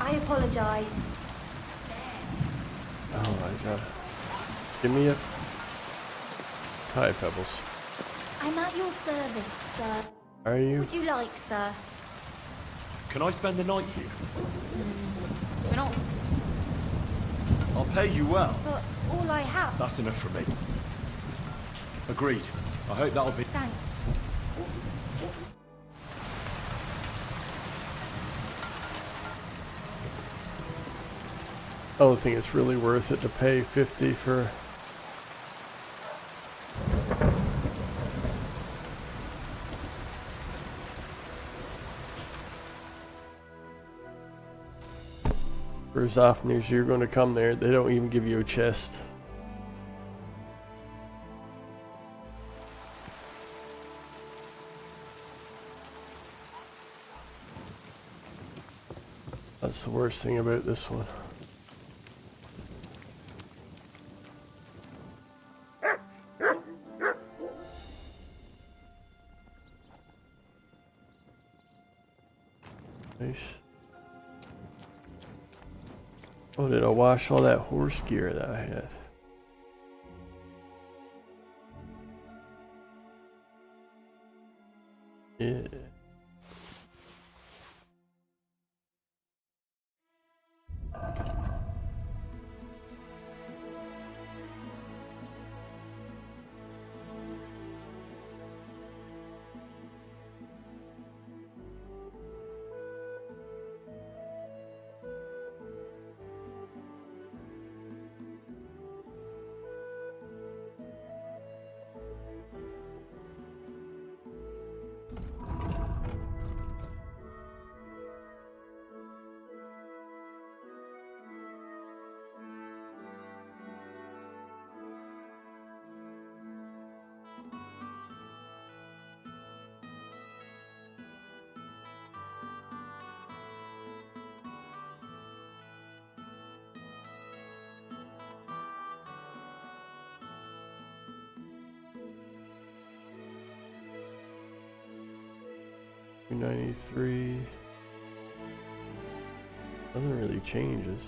I apologize. Oh my god. Give me a... Hi, Pebbles. I'm at your service, sir. Are you? Would you like, sir? Can I spend the night here? We're not... I'll pay you well. But all I have... That's enough for me. Agreed. I hope that'll be... Thanks. I don't think it's really worth it to pay 50 for... For as often as you're going to come there, they don't even give you a chest. That's the worst thing about this one. Nice. Oh, did I wash all that horse gear that I had? Yeah. $293. Nothing really changes.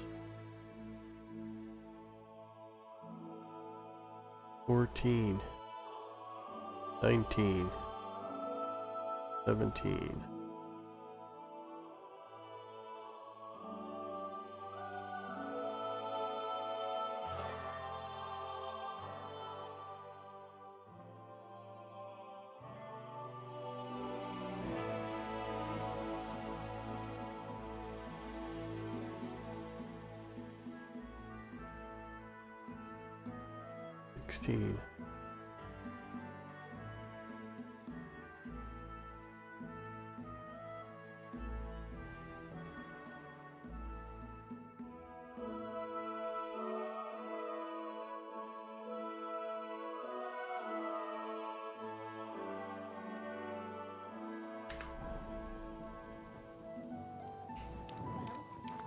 14, 19, 17.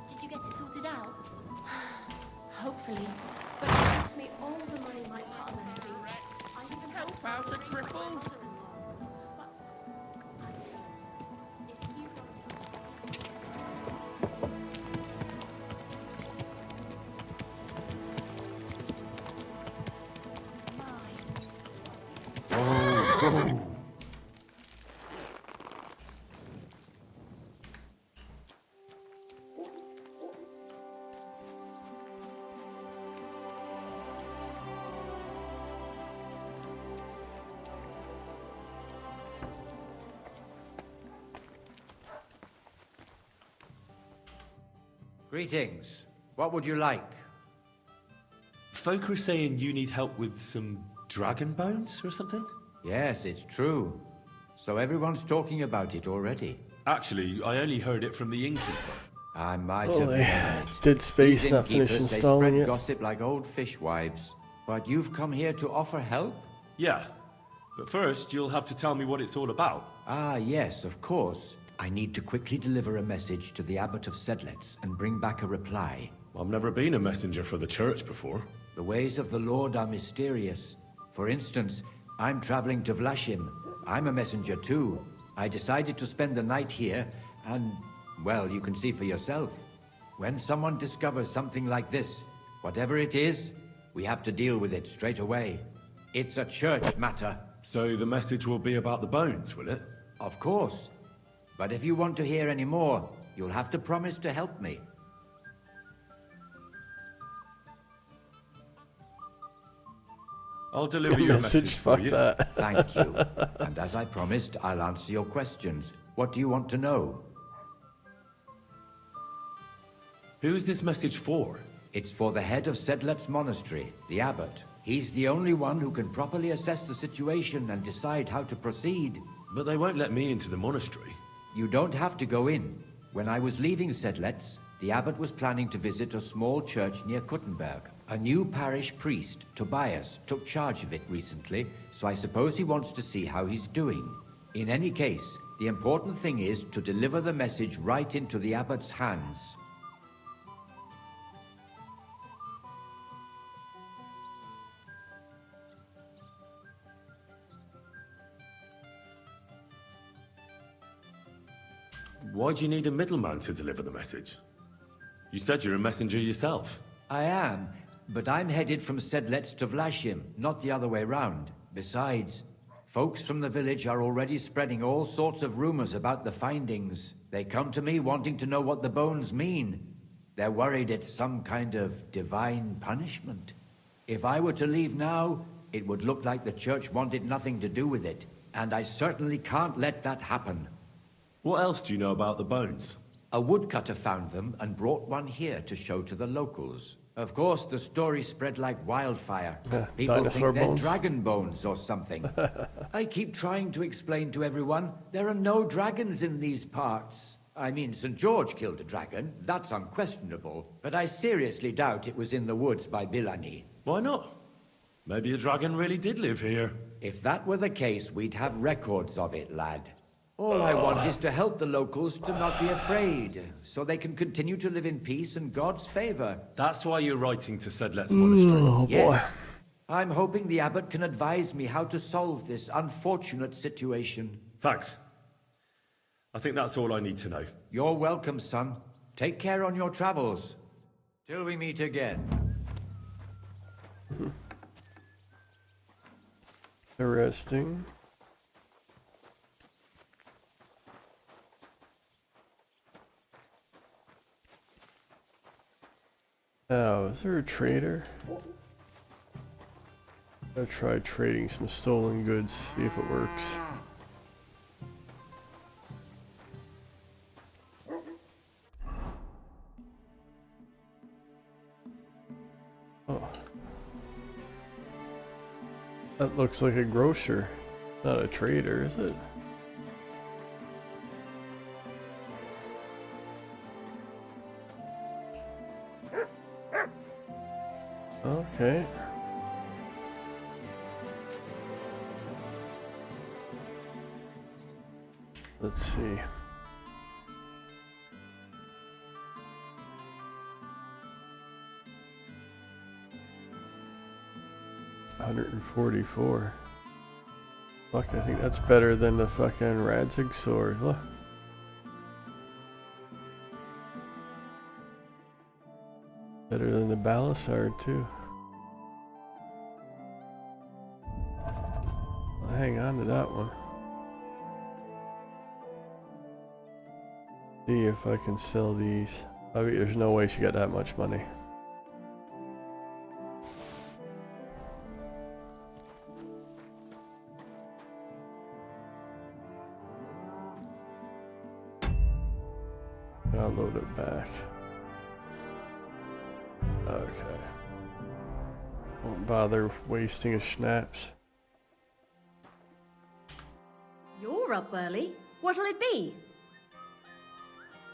Did you get it sorted out? Hopefully. But it cost me all the money my partner gave me. I even help out a cripple. Greetings. What would you like? Folk are saying you need help with some dragon bones or something? Yes, it's true. So everyone's talking about it already. Actually, I only heard it from the innkeeper. I might Oh, have they known it. did space These not finish innkeepers, installing they it. spread gossip like old fishwives. But you've come here to offer help? Yeah, but first you'll have to tell me what it's all about. Ah, yes, of course. I need to quickly deliver a message to the Abbot of Sedlitz and bring back a reply. I've never been a messenger for the church before. The ways of the Lord are mysterious. For instance, I'm traveling to Vlashim. I'm a messenger too. I decided to spend the night here, and, well, you can see for yourself. When someone discovers something like this, whatever it is, we have to deal with it straight away. It's a church matter. So the message will be about the bones, will it? Of course. But if you want to hear any more, you'll have to promise to help me. I'll deliver your message for fuck you. that. Thank you. And as I promised, I'll answer your questions. What do you want to know? Who is this message for? It's for the head of Sedlet's monastery, the abbot. He's the only one who can properly assess the situation and decide how to proceed. But they won't let me into the monastery. You don't have to go in. When I was leaving Sedlet's, the abbot was planning to visit a small church near Kuttenberg. A new parish priest, Tobias, took charge of it recently, so I suppose he wants to see how he's doing. In any case, the important thing is to deliver the message right into the abbot's hands. Why do you need a middleman to deliver the message? You said you're a messenger yourself. I am, but I'm headed from Sedlet's to Vlashim, not the other way round. Besides, folks from the village are already spreading all sorts of rumors about the findings. They come to me wanting to know what the bones mean. They're worried it's some kind of divine punishment. If I were to leave now, it would look like the church wanted nothing to do with it, and I certainly can't let that happen. What else do you know about the bones? A woodcutter found them and brought one here to show to the locals. Of course, the story spread like wildfire. People dinosaur think they're bones. dragon bones or something. I keep trying to explain to everyone, there are no dragons in these parts. I mean, St. George killed a dragon, that's unquestionable. But I seriously doubt it was in the woods by Bilani. Why not? Maybe a dragon really did live here. If that were the case, we'd have records of it, lad. All I want is to help the locals to not be afraid, so they can continue to live in peace and God's favor. That's why you're writing to Sedlet's monastery. Oh boy. Yes. I'm hoping the abbot can advise me how to solve this unfortunate situation. Thanks. I think that's all I need to know. You're welcome, son. Take care on your travels. Till we meet again. Interesting. Oh, is there a trader? I'll try trading some stolen goods, see if it works. Oh. That looks like a grocer, not a trader, is it? Okay. Let's see. $144. Fuck, I think that's better than the fucking Radzig sword. Look. Better than the Balisard too. I'll hang on to that one. See if I can sell these. I mean, there's no way she got that much money. I'll load it back. Okay. Won't bother wasting a schnapps. You're up early. What'll it be?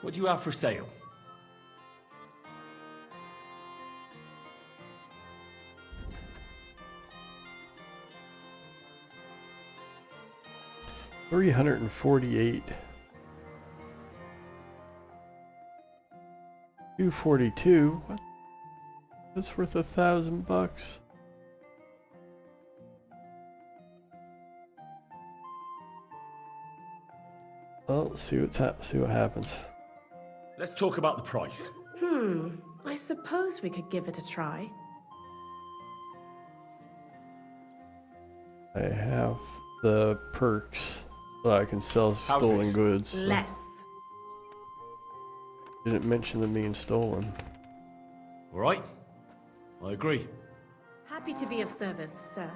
What do you have for sale? $348. 242. What? That's worth $1,000. Well, see what happens. Let's talk about the price. I suppose we could give it a try. I have the perks so I can sell stolen this? goods. So Less. didn't mention them being stolen. All right. I agree. Happy to be of service, sir.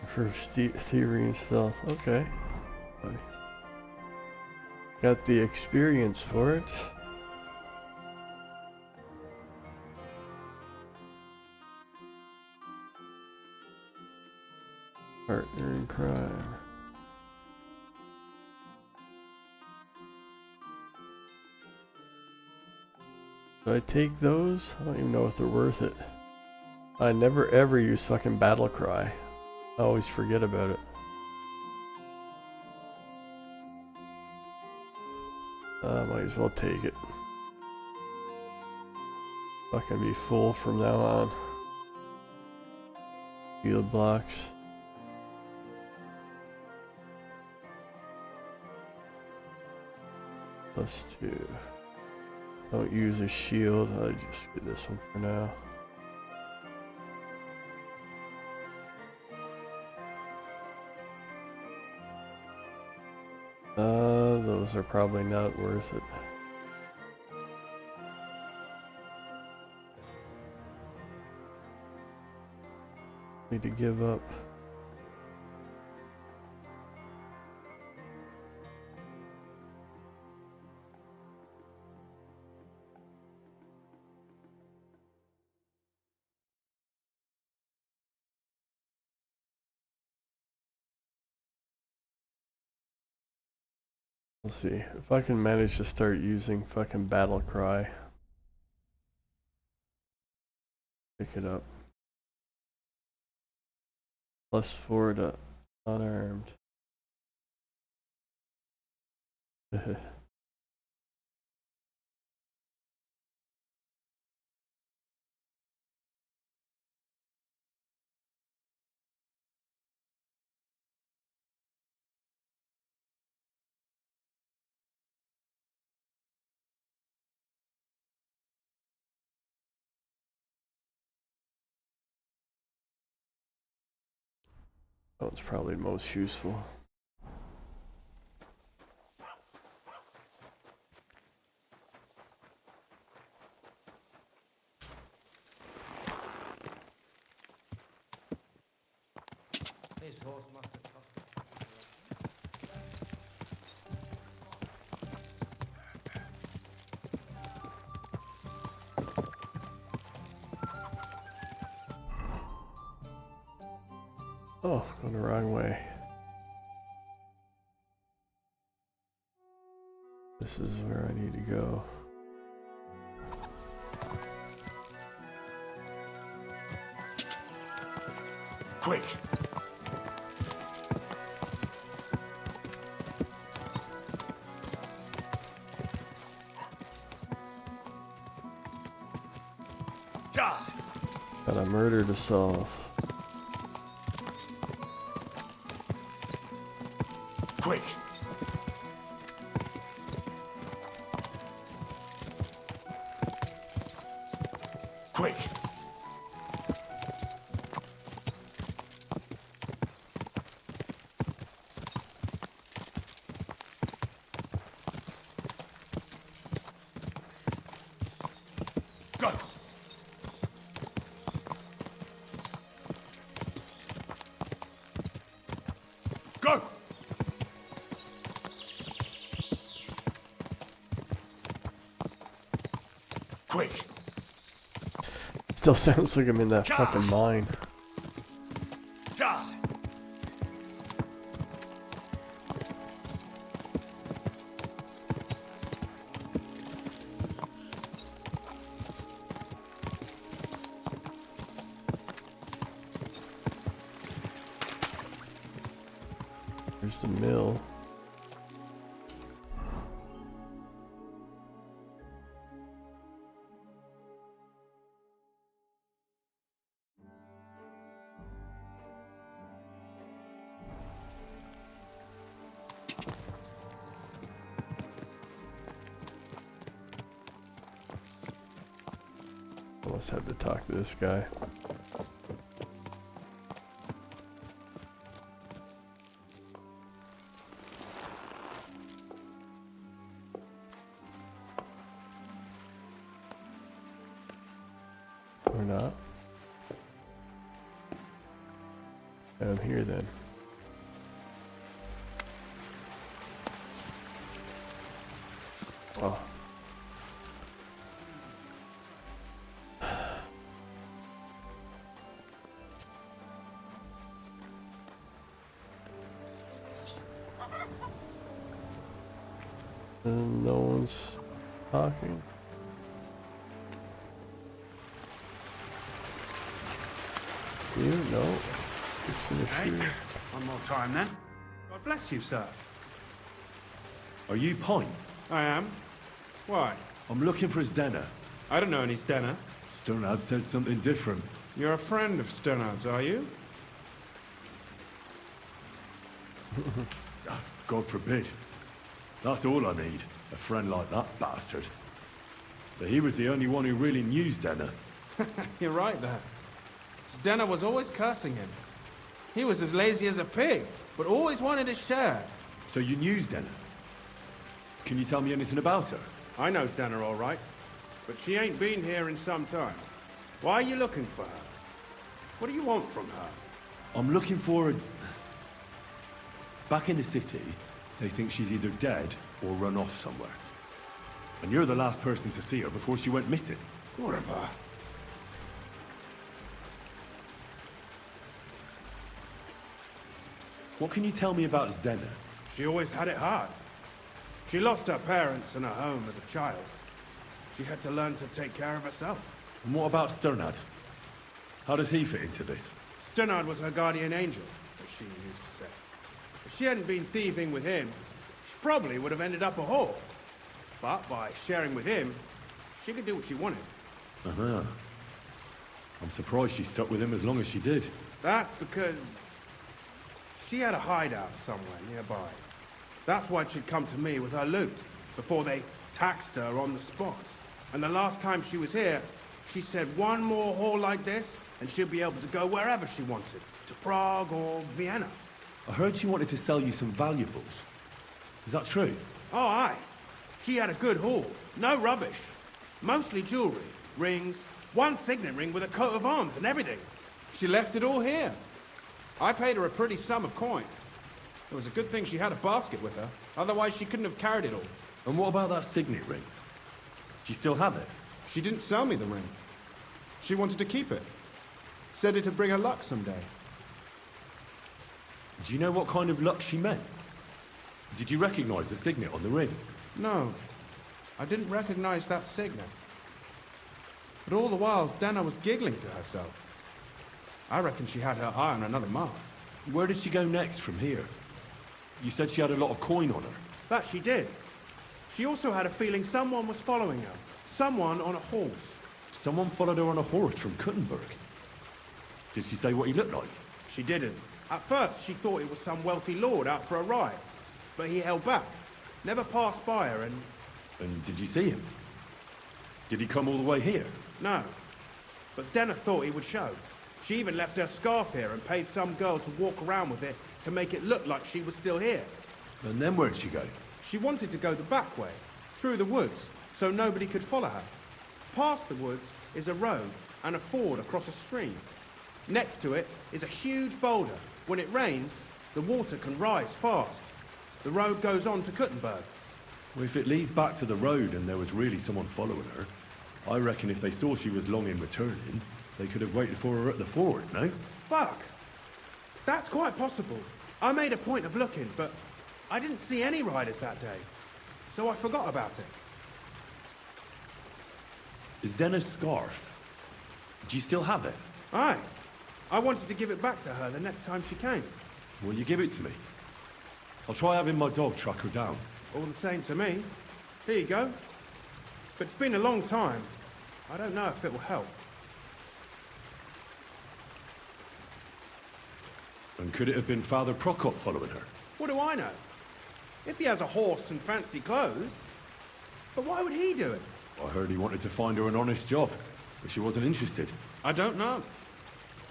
For thievery and stealth. Okay. Got the experience for it. Partner in crime. Should I take those? I don't even know if they're worth it. I never ever use fucking battle cry. I always forget about it. Might as well take it. Fucking be full from now on. Field blocks. +2. Don't use a shield. I just get this one for now. Those are probably not worth it. Need to give up. We'll see if I can manage to start using fucking battle cry. Pick it up. +4 to unarmed. That one's probably most useful. This horse must have Oh, going the wrong way. This is where I need to go. Quick. Got a murder to solve. Quick. Quick. Go. Go. Quick. Still sounds like I'm in that fucking mine. Ja. There's the mill. Must have to talk to this guy. Or not. I'm here then. Oh. And no one's talking. You know, fixing a Hey, shoe. one more time then. God bless you, sir. Are you Pine? I am. Why? I'm looking for his Denner. I don't know any Stenner. Sternad said something different. You're a friend of Sternard's, are you? God forbid. That's all I need. A friend like that bastard. But he was the only one who really knew Denner. You're right there. Stenner was always cursing him. He was as lazy as a pig, but always wanted his share. So you knew Denner? Can you tell me anything about her? I know Stenner all right, but she ain't been here in some time. Why are you looking for her? What do you want from her? I'm looking for a... Back in the city, they think she's either dead or run off somewhere. And you're the last person to see her before she went missing. What of her? What can you tell me about Denner? She always had it hard. She lost her parents and her home as a child. She had to learn to take care of herself. And what about Sternad? How does he fit into this? Sternard was her guardian angel, as she used to say. If she hadn't been thieving with him, she probably would have ended up a whore. But by sharing with him, she could do what she wanted. Uh-huh. I'm surprised she stuck with him as long as she did. That's because she had a hideout somewhere nearby. That's why she'd come to me with her loot, before they taxed her on the spot. And the last time she was here, she said one more haul like this, and she'll be able to go wherever she wanted. To Prague or Vienna. I heard she wanted to sell you some valuables. Is that true? Oh, aye. She had a good haul. No rubbish. Mostly jewelry, rings, one signet ring with a coat of arms and everything. She left it all here. I paid her a pretty sum of coin. It was a good thing she had a basket with her. Otherwise, she couldn't have carried it all. And what about that signet ring? Do you still have it? She didn't sell me the ring. She wanted to keep it. Said it'd bring her luck someday. Do you know what kind of luck she meant? Did you recognize the signet on the ring? No, I didn't recognize that signet. But all the while, Dana was giggling to herself. I reckon she had her eye on another mark. Where did she go next from here? You said she had a lot of coin on her. That she did. She also had a feeling someone was following her. Someone on a horse. Someone followed her on a horse from Kuttenberg. Did she say what he looked like? She didn't. At first, she thought it was some wealthy lord out for a ride. But he held back. Never passed by her and... And did you see him? Did he come all the way here? No. But Stenna thought he would show. She even left her scarf here and paid some girl to walk around with it to make it look like she was still here. And then where'd she go? She wanted to go the back way, through the woods, so nobody could follow her. Past the woods is a road and a ford across a stream. Next to it is a huge boulder. When it rains, the water can rise fast. The road goes on to Kuttenberg. Well, if it leads back to the road and there was really someone following her, I reckon if they saw she was long in returning, they could have waited for her at the ford, no? Fuck! That's quite possible. I made a point of looking, but I didn't see any riders that day. So I forgot about it. Is Denna's scarf? Do you still have it? Aye. I wanted to give it back to her the next time she came. Will you give it to me? I'll try having my dog track her down. All the same to me. Here you go. But it's been a long time. I don't know if it will help. And could it have been Father Prokop following her? What do I know? If he has a horse and fancy clothes. But why would he do it? I heard he wanted to find her an honest job. But she wasn't interested. I don't know.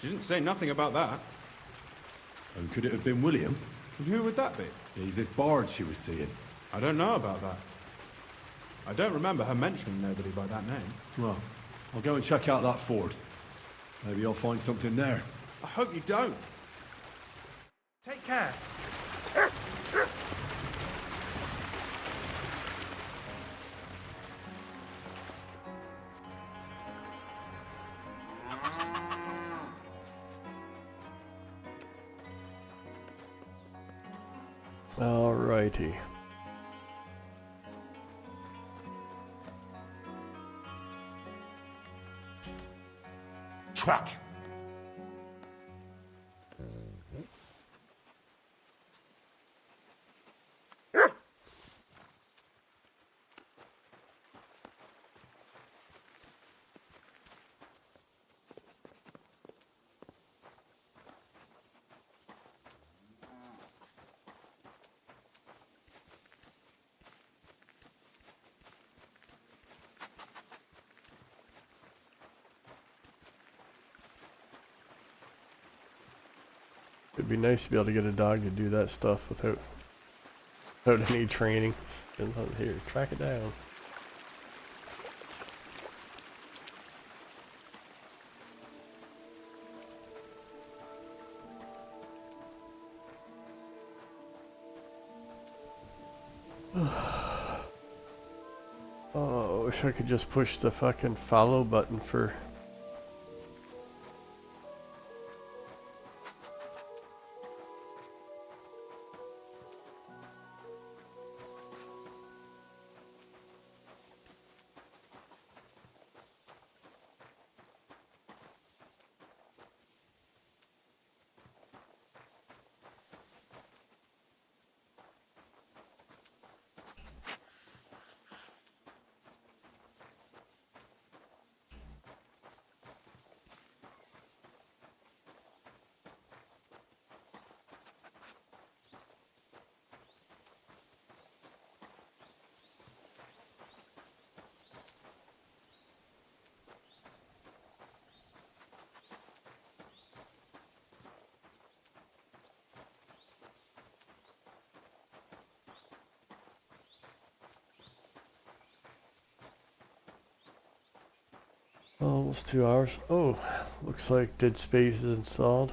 She didn't say nothing about that. And could it have been William? And who would that be? He's this bard she was seeing. I don't know about that. I don't remember her mentioning nobody by that name. Well, I'll go and check out that ford. Maybe I'll find something there. I hope you don't. Take care. Alrighty. Track! It'd be nice to be able to get a dog to do that stuff without any training. Just here, track it down. Oh, I wish I could just push the fucking follow button for... Almost 2 hours. Oh, looks like Dead Space is installed.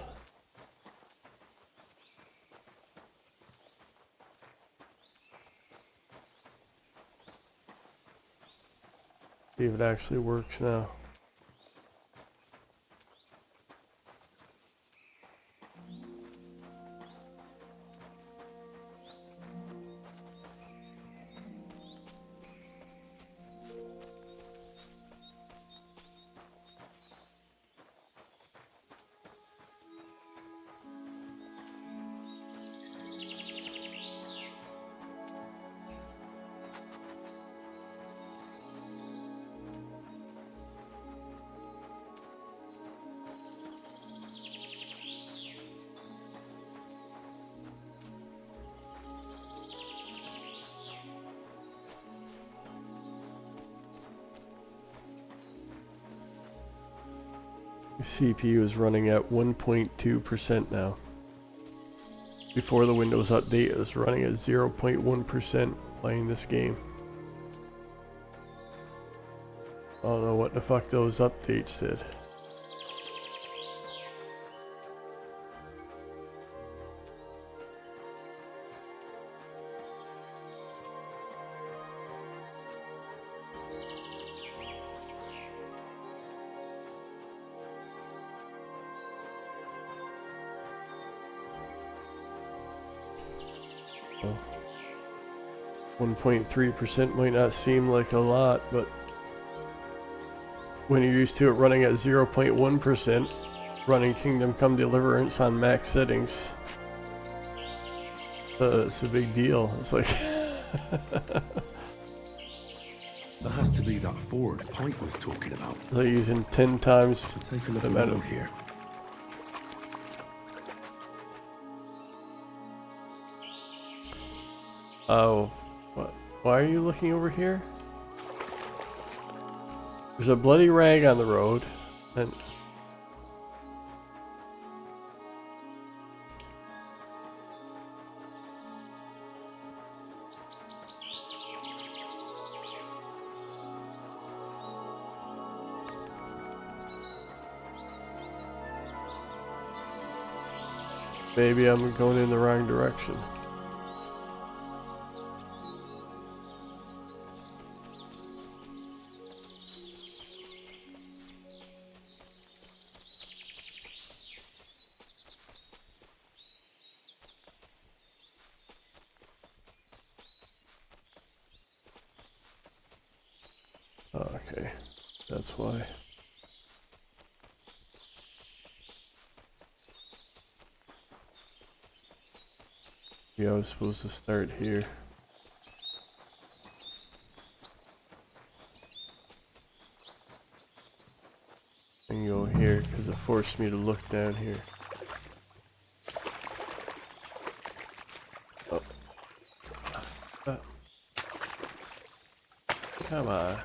See if it actually works now. CPU is running at 1.2% now. Before the Windows update, it was running at 0.1% playing this game. I don't know what the fuck those updates did. Well, 1.3% might not seem like a lot, but when you're used to it running at 0.1%, running Kingdom Come Deliverance on max settings, it's a big deal. It's like That has to be that Ford Pint was talking about. they're using 10 times So take a look the at amount of here. Oh, what? Why are you looking over here? There's a bloody rag on the road, and maybe I'm going in the wrong direction. Okay, that's why. Yeah, I was supposed to start here. And go here because it forced me to look down here. Oh. Come on.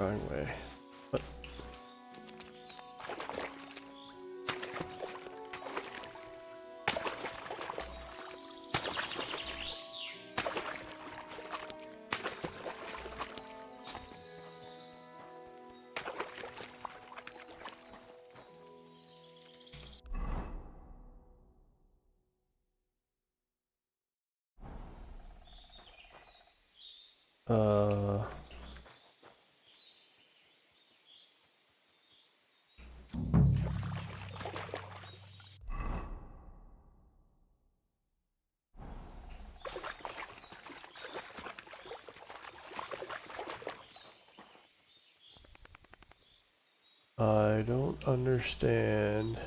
Wrong way. What? I don't understand.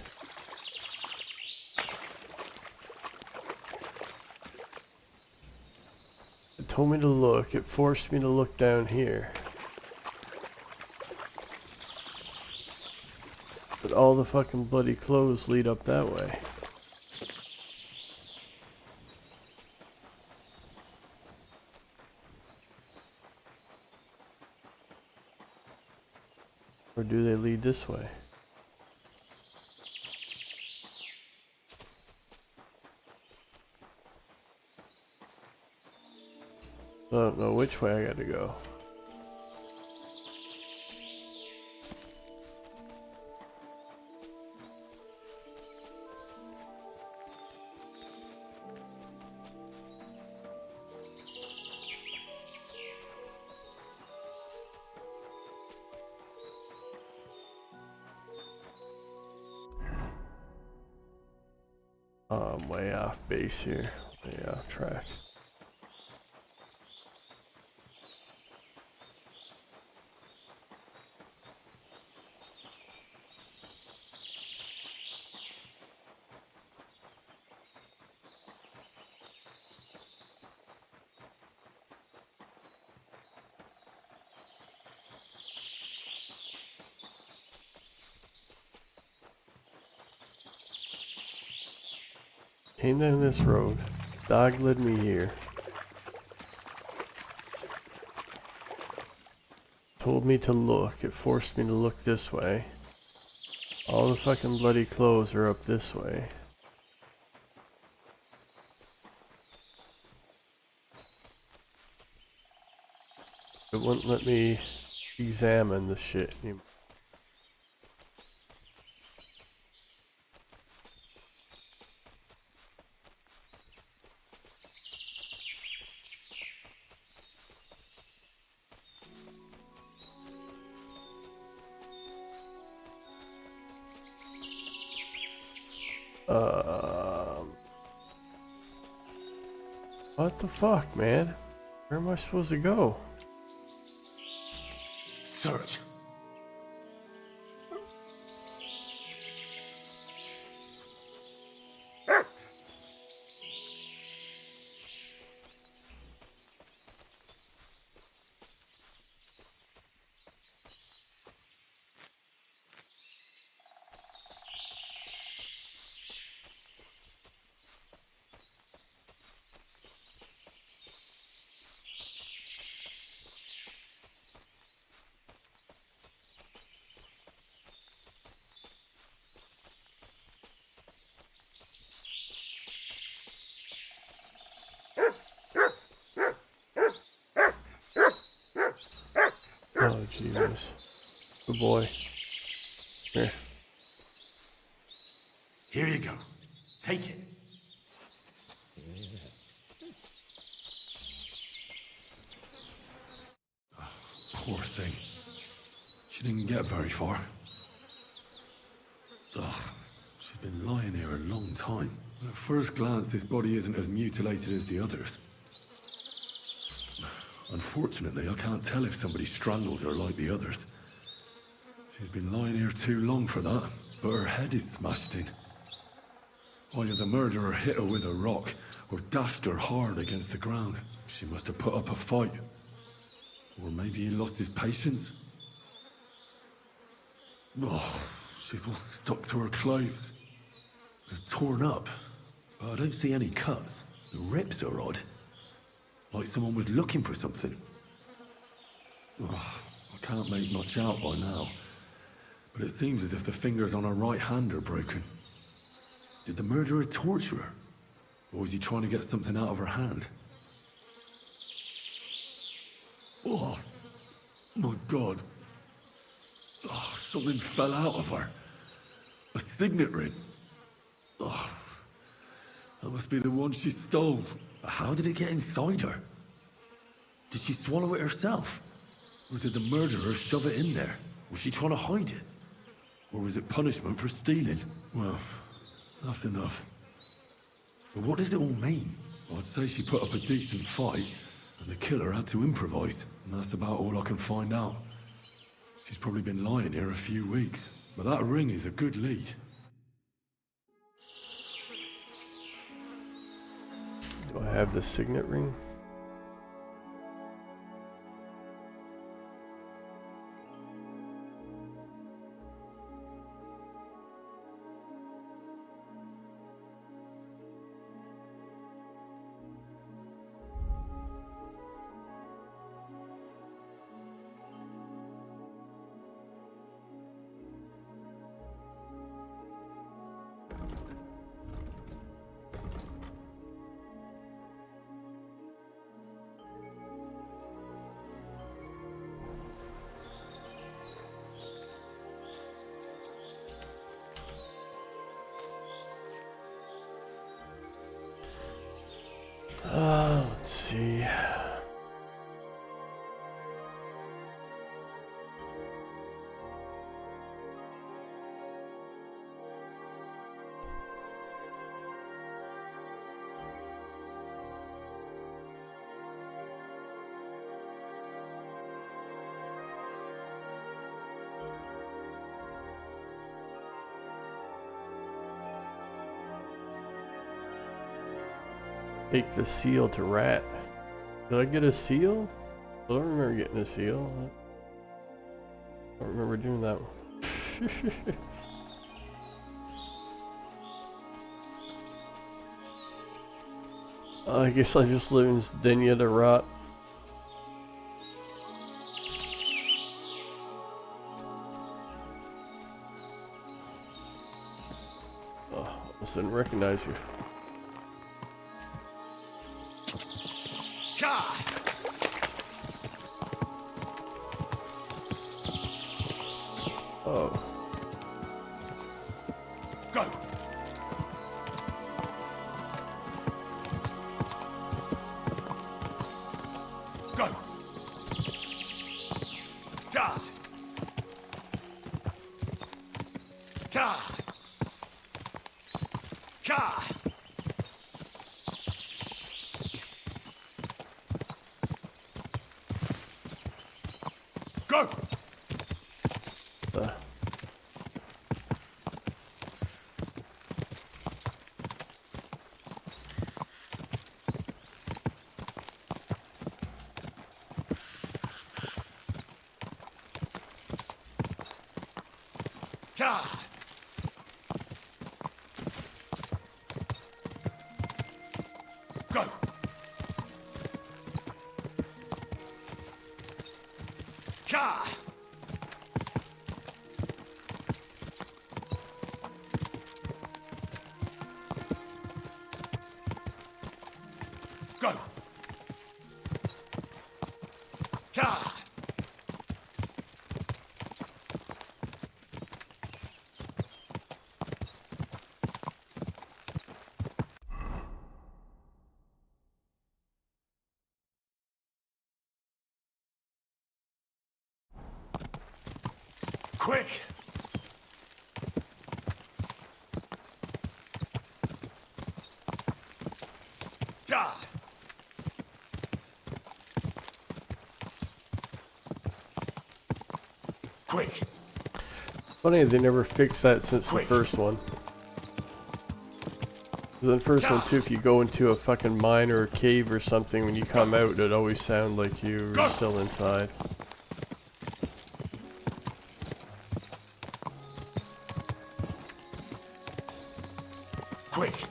It told me to look, it forced me to look down here. But all the fucking bloody clothes lead up that way. Or do they lead this way? I don't know which way I gotta go. Oh, I'm way off base here. Way off track. Came down this road. Dog led me here. Told me to look. It forced me to look this way. All the fucking bloody clothes are up this way. It wouldn't let me examine the shit anymore. What the fuck, man? Where am I supposed to go? Search. Oh, Jesus. Good boy. Here. Here you go. Take it. Oh, poor thing. She didn't get very far. Oh, she's been lying here a long time. At first glance, this body isn't as mutilated as the others. Unfortunately, I can't tell if somebody strangled her like the others. She's been lying here too long for that, but her head is smashed in. Either the murderer hit her with a rock, or dashed her hard against the ground. She must have put up a fight. Or maybe he lost his patience. Oh, she's all stuck to her clothes. They're torn up, but I don't see any cuts. The rips are odd. Like someone was looking for something. Oh, I can't make much out by now. But it seems as if the fingers on her right hand are broken. Did the murderer torture her? Or was he trying to get something out of her hand? Oh, my God. Oh, something fell out of her. A signet ring. Oh, that must be the one she stole. How did it get inside her? Did she swallow it herself? Or did the murderer shove it in there? Was she trying to hide it? Or was it punishment for stealing? Well, that's enough. But what does it all mean? I'd say she put up a decent fight, and the killer had to improvise, and that's about all I can find out. She's probably been lying here a few weeks, but that ring is a good lead. Do I have the signet ring? Let's see. Take the seal to rat. Did I get a seal? I don't remember getting a seal. I don't remember doing that one. I guess I just live in Denia to rot. Oh, I just didn't recognize you. Oh. Go! Go! God! God! God! Go! Go! Ka! Go! Ka! Quick! Ja! Quick! Funny they never fixed that since the Quick. first one. 'Cause in the first one too, if you go into a fucking mine or a cave or something, when you come out, it always sounds like you're still inside. Quick!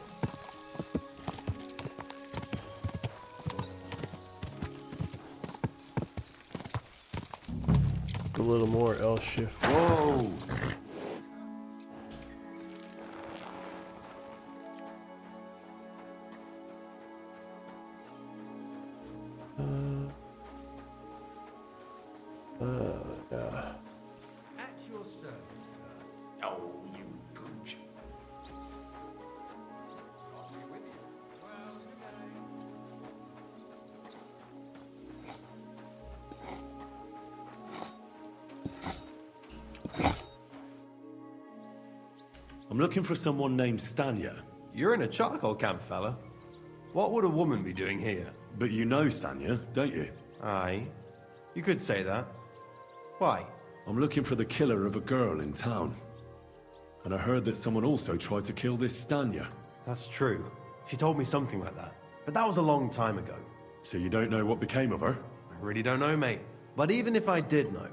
A little more L shift. Whoa! Yeah. At your service, sir. Oh, you gooch. I'm looking for someone named Stanya. You're in a charcoal camp, fella. What would a woman be doing here? But you know Stanya, don't you? Aye. You could say that. Why? I'm looking for the killer of a girl in town. And I heard that someone also tried to kill this Stanya. That's true. She told me something like that. But that was a long time ago. So you don't know what became of her? I really don't know, mate. But even if I did know,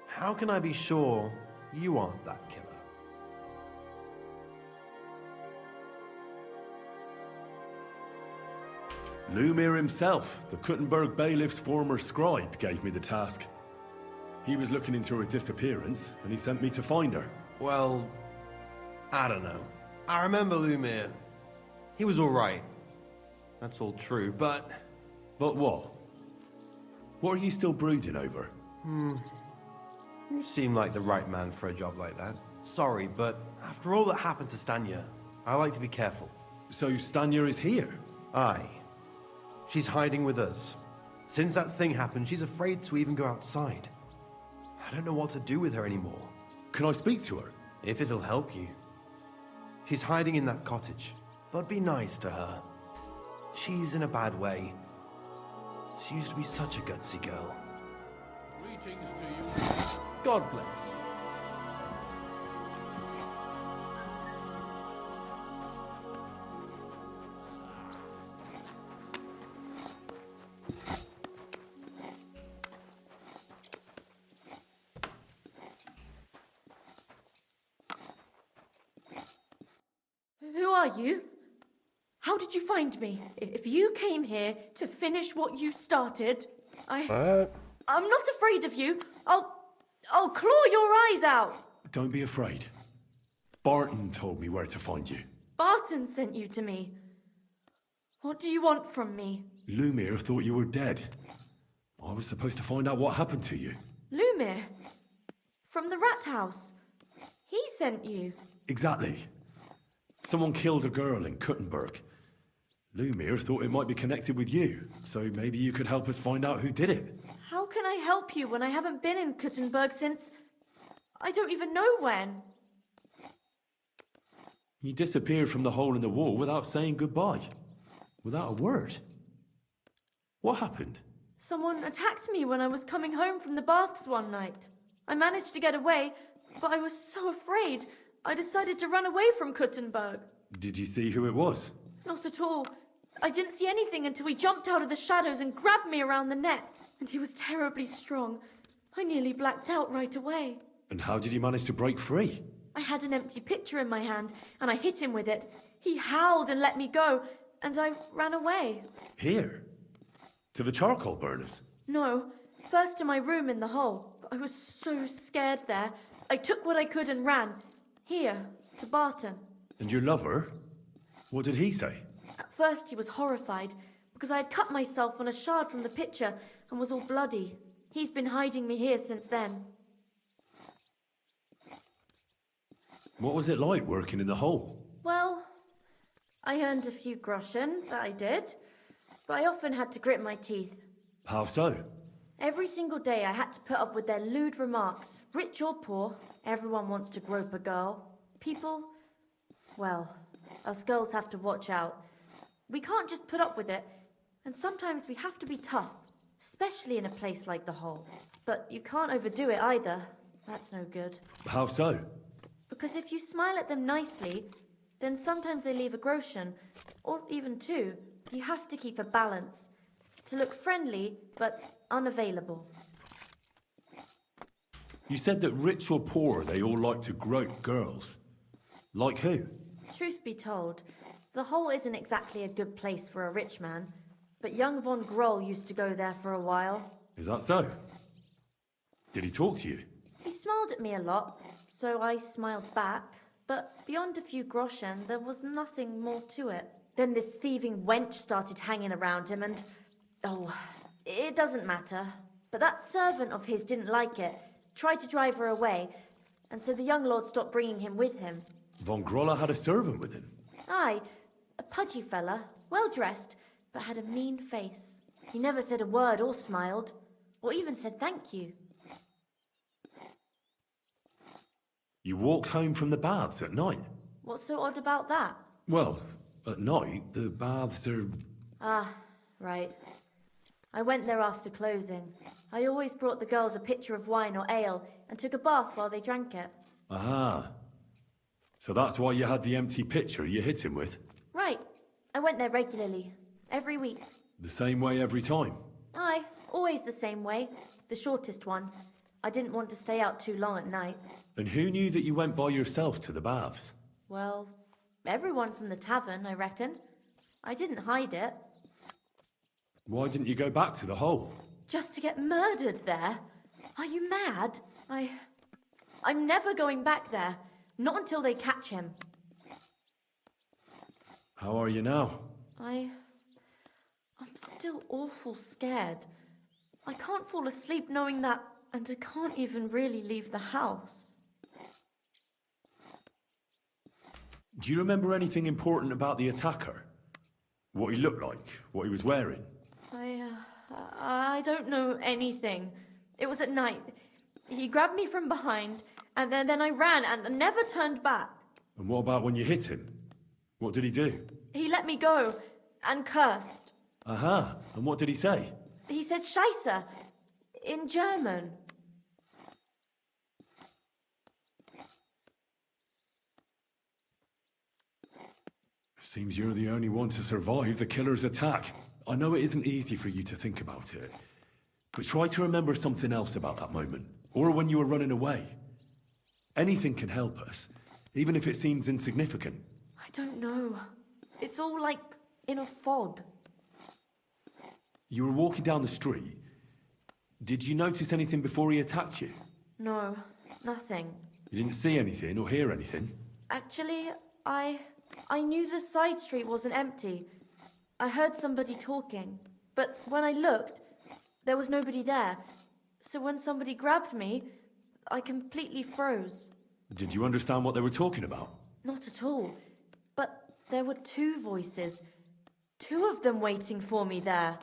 how can I be sure you aren't that killer? Lumir himself, the Kuttenberg bailiff's former scribe, gave me the task. He was looking into her disappearance, and he sent me to find her. Well, I don't know. I remember Lumir. He was alright. That's all true, but... But what? What are you still brooding over? You seem like the right man for a job like that. Sorry, but after all that happened to Stanya, I like to be careful. So Stanya is here? Aye. She's hiding with us. Since that thing happened, she's afraid to even go outside. I don't know what to do with her anymore. Can I speak to her? If it'll help you. She's hiding in that cottage, but be nice to her. She's in a bad way. She used to be such a gutsy girl. Greetings to you. God bless. Who are you? How did you find me? If you came here to finish what you started, I'm not afraid of you. I'll claw your eyes out. Don't be afraid. Barton told me where to find you. Barton sent you to me. What do you want from me? Lumir thought you were dead. I was supposed to find out what happened to you. Lumir? From the rat house. He sent you. Exactly. Someone killed a girl in Kuttenberg. Lumir thought it might be connected with you, so maybe you could help us find out who did it. How can I help you when I haven't been in Kuttenberg since... I don't even know when. You disappeared from the hole in the wall without saying goodbye. Without a word. What happened? Someone attacked me when I was coming home from the baths one night. I managed to get away, but I was so afraid, I decided to run away from Kuttenberg. Did you see who it was? Not at all. I didn't see anything until he jumped out of the shadows and grabbed me around the neck. And he was terribly strong. I nearly blacked out right away. And how did you manage to break free? I had an empty pitcher in my hand, and I hit him with it. He howled and let me go, and I ran away. Here? To the charcoal burners? No, first to my room in the hole. I was so scared there. I took what I could and ran. Here, to Barton. And your lover? What did he say? At first he was horrified, because I had cut myself on a shard from the pitcher and was all bloody. He's been hiding me here since then. What was it like working in the hole? Well, I earned a few groschen, that I did, but I often had to grit my teeth. How so? Every single day I had to put up with their lewd remarks. Rich or poor, everyone wants to grope a girl. People, well, us girls have to watch out. We can't just put up with it, and sometimes we have to be tough, especially in a place like the hole. But you can't overdo it either. That's no good. How so? Because if you smile at them nicely, then sometimes they leave a groschen, or even two. You have to keep a balance. To look friendly, but unavailable. You said that rich or poor, they all like to grope girls. Like who? Truth be told, the hole isn't exactly a good place for a rich man, but young von Groll used to go there for a while. Is that so? Did he talk to you? He smiled at me a lot, so I smiled back, but beyond a few groschen, there was nothing more to it. Then this thieving wench started hanging around him and... oh, it doesn't matter. But that servant of his didn't like it, tried to drive her away, and so the young lord stopped bringing him with him. Von Grolla had a servant with him? Aye, a pudgy fella, well-dressed, but had a mean face. He never said a word or smiled, or even said thank you. You walked home from the baths at night? What's so odd about that? Well, at night, the baths are... Ah, right. I went there after closing. I always brought the girls a pitcher of wine or ale and took a bath while they drank it. Ah. So that's why you had the empty pitcher you hit him with? Right. I went there regularly. Every week. The same way every time? Aye, always the same way. The shortest one. I didn't want to stay out too long at night. And who knew that you went by yourself to the baths? Well, everyone from the tavern, I reckon. I didn't hide it. Why didn't you go back to the hole? Just to get murdered there? Are you mad? I'm never going back there. Not until they catch him. How are you now? I'm still awful scared. I can't fall asleep knowing that, and I can't even really leave the house. Do you remember anything important about the attacker? What he looked like? What he was wearing? I don't know anything. It was at night. He grabbed me from behind, and then I ran and never turned back. And what about when you hit him? What did he do? He let me go and cursed. Aha, and what did he say? He said Scheisse in German. Seems you're the only one to survive the killer's attack. I know it isn't easy for you to think about it, but try to remember something else about that moment, or when you were running away. Anything can help us, even if it seems insignificant. I don't know. It's all like in a fog. You were walking down the street. Did you notice anything before he attacked you? No, nothing. You didn't see anything or hear anything? Actually, I knew the side street wasn't empty. I heard somebody talking, but when I looked, there was nobody there. So when somebody grabbed me, I completely froze. Did you understand what they were talking about? Not at all. But there were two voices. Two of them waiting for me there.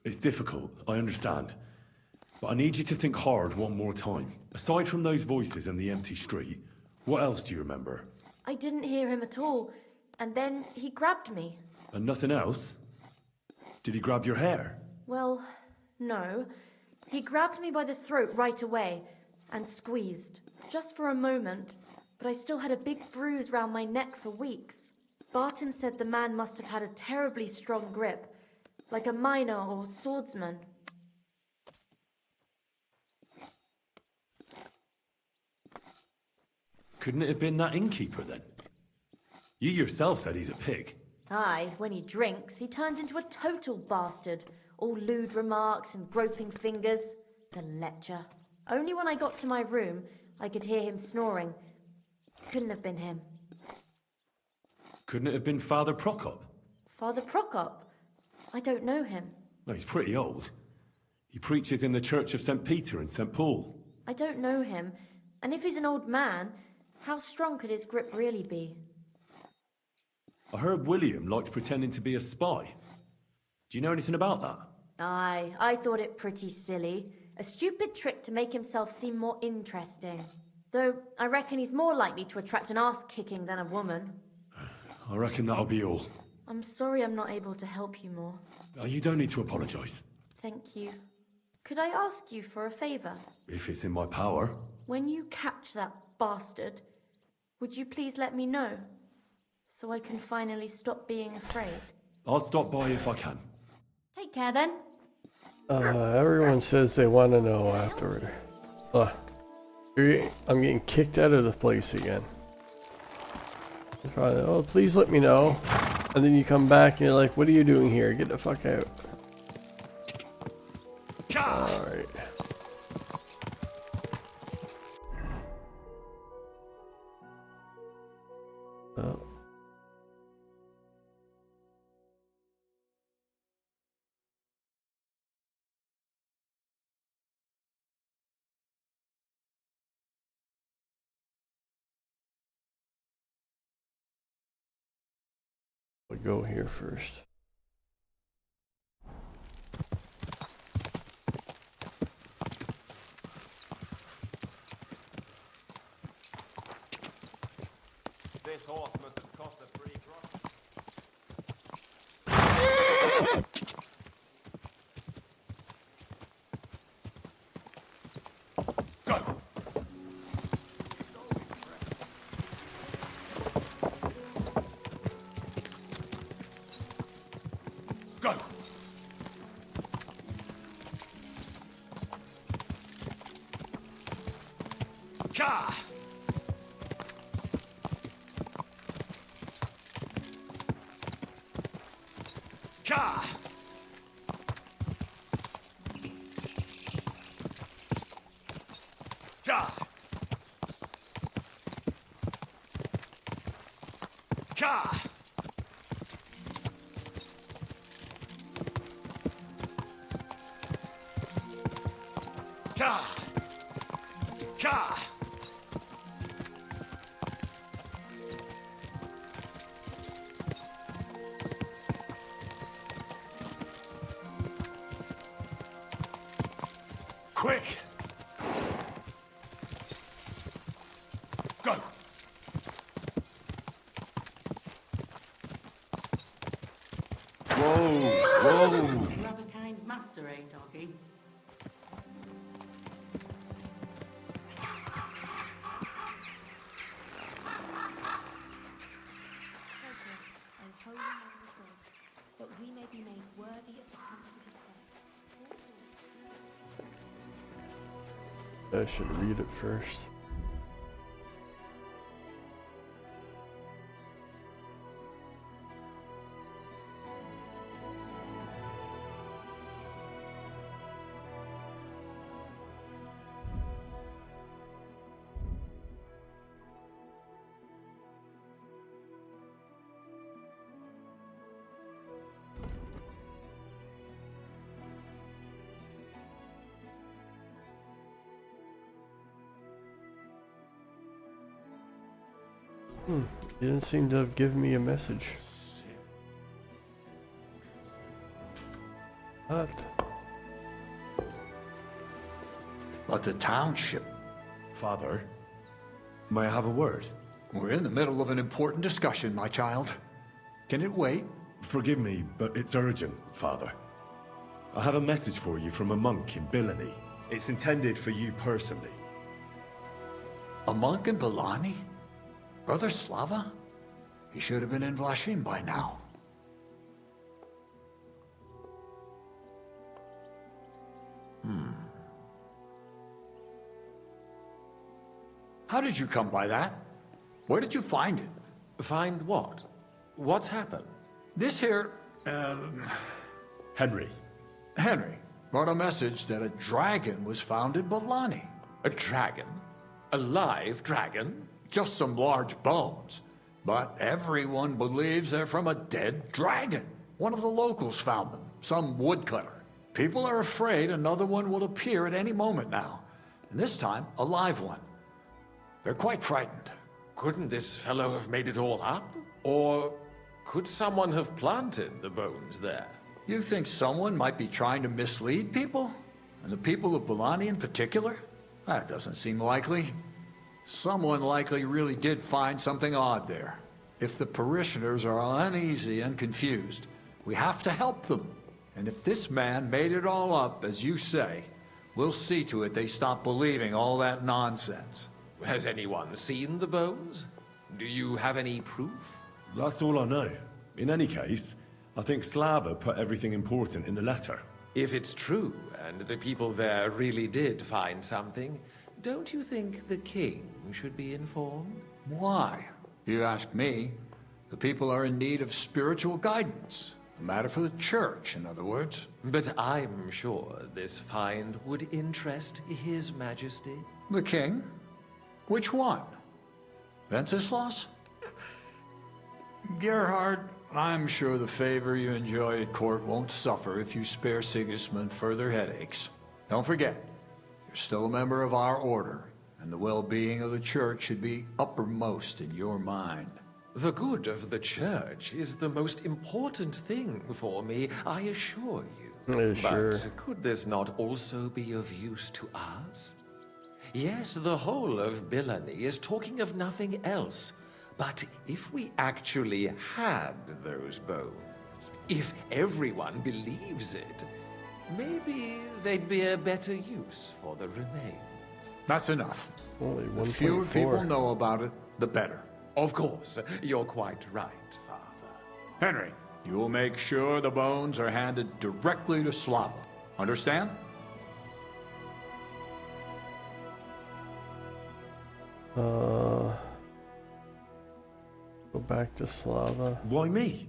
It's difficult, I understand. But I need you to think hard one more time. Aside from those voices and the empty street, what else do you remember? I didn't hear him at all, and then he grabbed me. And nothing else? Did he grab your hair? Well, no. He grabbed me by the throat right away and squeezed. Just for a moment, but I still had a big bruise round my neck for weeks. Barton said the man must have had a terribly strong grip, like a miner or swordsman. Couldn't it have been that innkeeper then? You yourself said he's a pig. Aye, when he drinks, he turns into a total bastard. All lewd remarks and groping fingers. The lecher. Only when I got to my room, I could hear him snoring. Couldn't have been him. Couldn't it have been Father Prokop? Father Prokop? I don't know him. No, he's pretty old. He preaches in the Church of St. Peter and St. Paul. I don't know him. And if he's an old man, how strong could his grip really be? I heard William liked pretending to be a spy. Do you know anything about that? Aye, I thought it pretty silly. A stupid trick to make himself seem more interesting. Though, I reckon he's more likely to attract an ass-kicking than a woman. I reckon that'll be all. I'm sorry I'm not able to help you more. No, you don't need to apologise. Thank you. Could I ask you for a favour? If it's in my power. When you catch that bastard, would you please let me know? So I can finally stop being afraid. I'll stop by if I can. Take care then. Everyone says they want to know afterward. I'm getting kicked out of the place again. Oh, please let me know. And then you come back and you're like, what are you doing here? Get the fuck out. Alright. Oh. We'll go here first. This horse must have cost a pretty cross. Go! Go! Ka! Ka! Ka! Ka! Ka! Ka! Quick! Go! Whoa! Whoa! You have a kind master, eh, doggy? That we may be made worthy of the I should read it first. He didn't seem to have given me a message. What? But the township. Father, may I have a word? We're in the middle of an important discussion, my child. Can it wait? Forgive me, but it's urgent, Father. I have a message for you from a monk in Bilani. It's intended for you personally. A monk in Bilani? Brother Slava? He should have been in Vlashim by now. How did you come by that? Where did you find it? Find what? What's happened? This here, Henry. Henry brought a message that a dragon was found in Balani. A dragon? A live dragon? Just some large bones. But everyone believes they're from a dead dragon. One of the locals found them, some woodcutter. People are afraid another one will appear at any moment now. And this time, a live one. They're quite frightened. Couldn't this fellow have made it all up? Or could someone have planted the bones there? You think someone might be trying to mislead people? And the people of Balani in particular? That doesn't seem likely. Someone likely really did find something odd there. If the parishioners are uneasy and confused, we have to help them. And if this man made it all up, as you say, we'll see to it they stop believing all that nonsense. Has anyone seen the bones? Do you have any proof? That's all I know. In any case, I think Slava put everything important in the letter. If it's true, and the people there really did find something, don't you think the king should be informed? Why? You ask me. The people are in need of spiritual guidance. A matter for the church, in other words. But I'm sure this find would interest His Majesty. The king? Which one? Wenceslaus? Gerhard, I'm sure the favor you enjoy at court won't suffer if you spare Sigismund further headaches. Don't forget, you're still a member of our order, and the well-being of the church should be uppermost in your mind. The good of the church is the most important thing for me, I assure you. Sure. But could this not also be of use to us? Yes, the whole of Billany is talking of nothing else. But if we actually had those bones, if everyone believes it, maybe they'd be a better use for the remains. That's enough. Only The fewer 1.4. people know about it, the better. Of course, you're quite right, Father. Henry, you will make sure the bones are handed directly to Slava. Understand? Go back to Slava. Why me?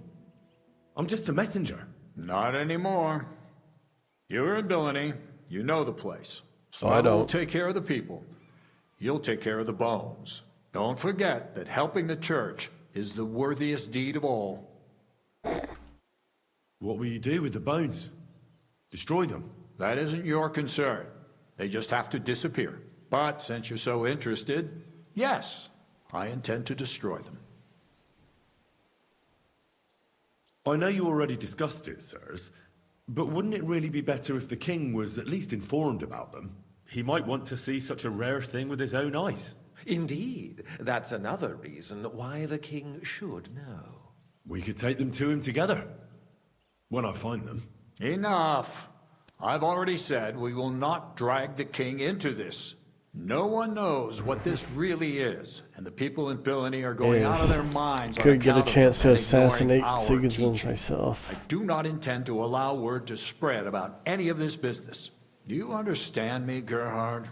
I'm just a messenger. Not anymore. You're in Billany. You know the place. Oh, I Slava will don't. take care of the people. You'll take care of the bones. Don't forget that helping the church is the worthiest deed of all. What will you do with the bones? Destroy them? That isn't your concern. They just have to disappear. But since you're so interested, yes, I intend to destroy them. I know you already discussed it, sirs, but wouldn't it really be better if the king was at least informed about them? He might want to see such a rare thing with his own eyes. Indeed, that's another reason why the king should know. We could take them to him together. When I find them. Enough. I've already said we will not drag the king into this. No one knows what this really is, and the people in Billany are going out of their minds. Could get a chance to and ignoring assassinate our Sigismund teaching. myself. I do not intend to allow word to spread about any of this business. Do you understand me, Gerhard?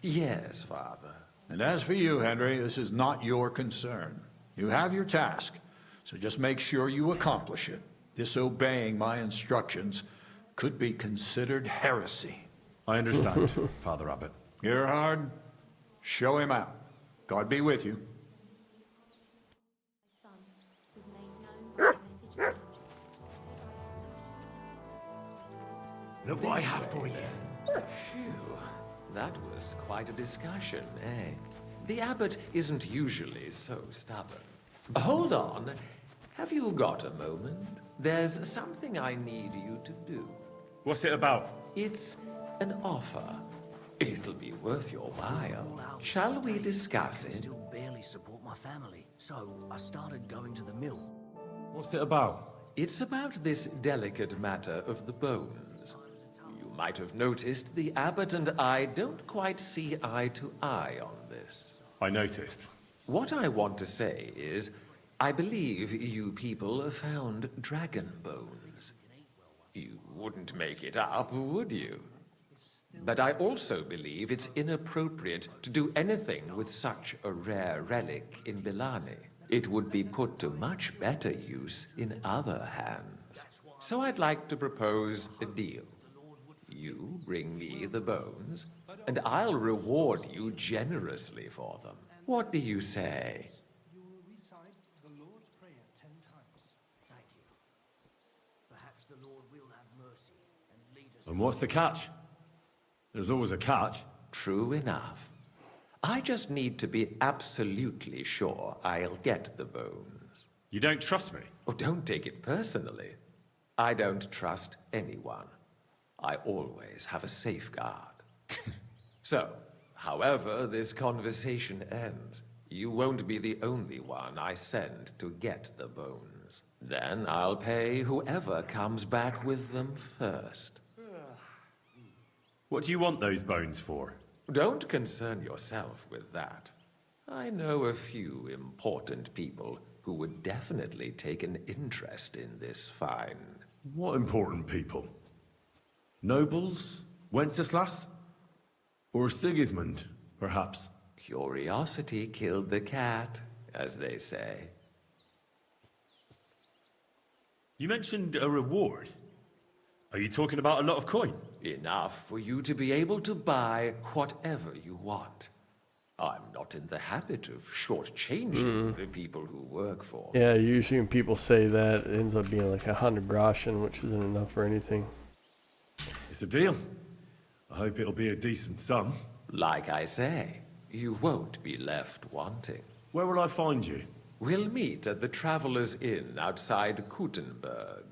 Yes, Father. And as for you, Henry, this is not your concern. You have your task, so just make sure you accomplish it. Disobeying my instructions could be considered heresy. I understand, Father Abbot. Gerhard, show him out. God be with you. Look what I have for you. Phew, that was quite a discussion, eh? The abbot isn't usually so stubborn. Hold on. Have you got a moment? There's something I need you to do. What's it about? It's an offer. It'll be worth your while. Shall we discuss it? Still barely support my family, so I started going to the mill. What's it about? It's about this delicate matter of the bones. You might have noticed the abbot and I don't quite see eye to eye on this. I noticed. What I want to say is, I believe you people found dragon bones. You wouldn't make it up, would you? But I also believe it's inappropriate to do anything with such a rare relic in Bilani. It would be put to much better use in other hands. So I'd like to propose a deal. You bring me the bones, and I'll reward you generously for them. What do you say? And what's the catch? There's always a catch. True enough. I just need to be absolutely sure I'll get the bones. You don't trust me? Oh, don't take it personally. I don't trust anyone. I always have a safeguard. So, however this conversation ends, you won't be the only one I send to get the bones. Then I'll pay whoever comes back with them first. What do you want those bones for? Don't concern yourself with that. I know a few important people who would definitely take an interest in this find. What important people? Nobles? Wenceslas? Or Sigismund, perhaps? Curiosity killed the cat, as they say. You mentioned a reward. Are you talking about a lot of coin? Enough for you to be able to buy whatever you want. I'm not in the habit of shortchanging the people who work for me. Yeah, usually when people say that, it ends up being like 100 groschen, which isn't enough for anything. It's a deal. I hope it'll be a decent sum. Like I say, you won't be left wanting. Where will I find you? We'll meet at the Traveller's Inn outside Kuttenberg.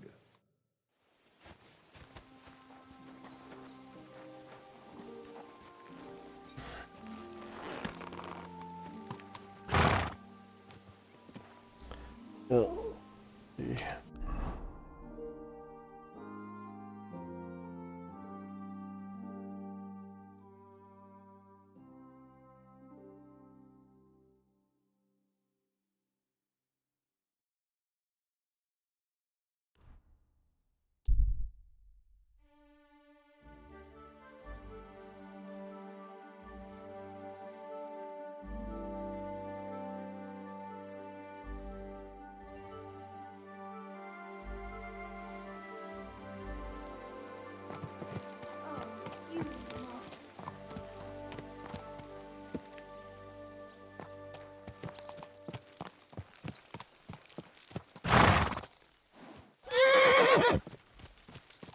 Oh, yeah.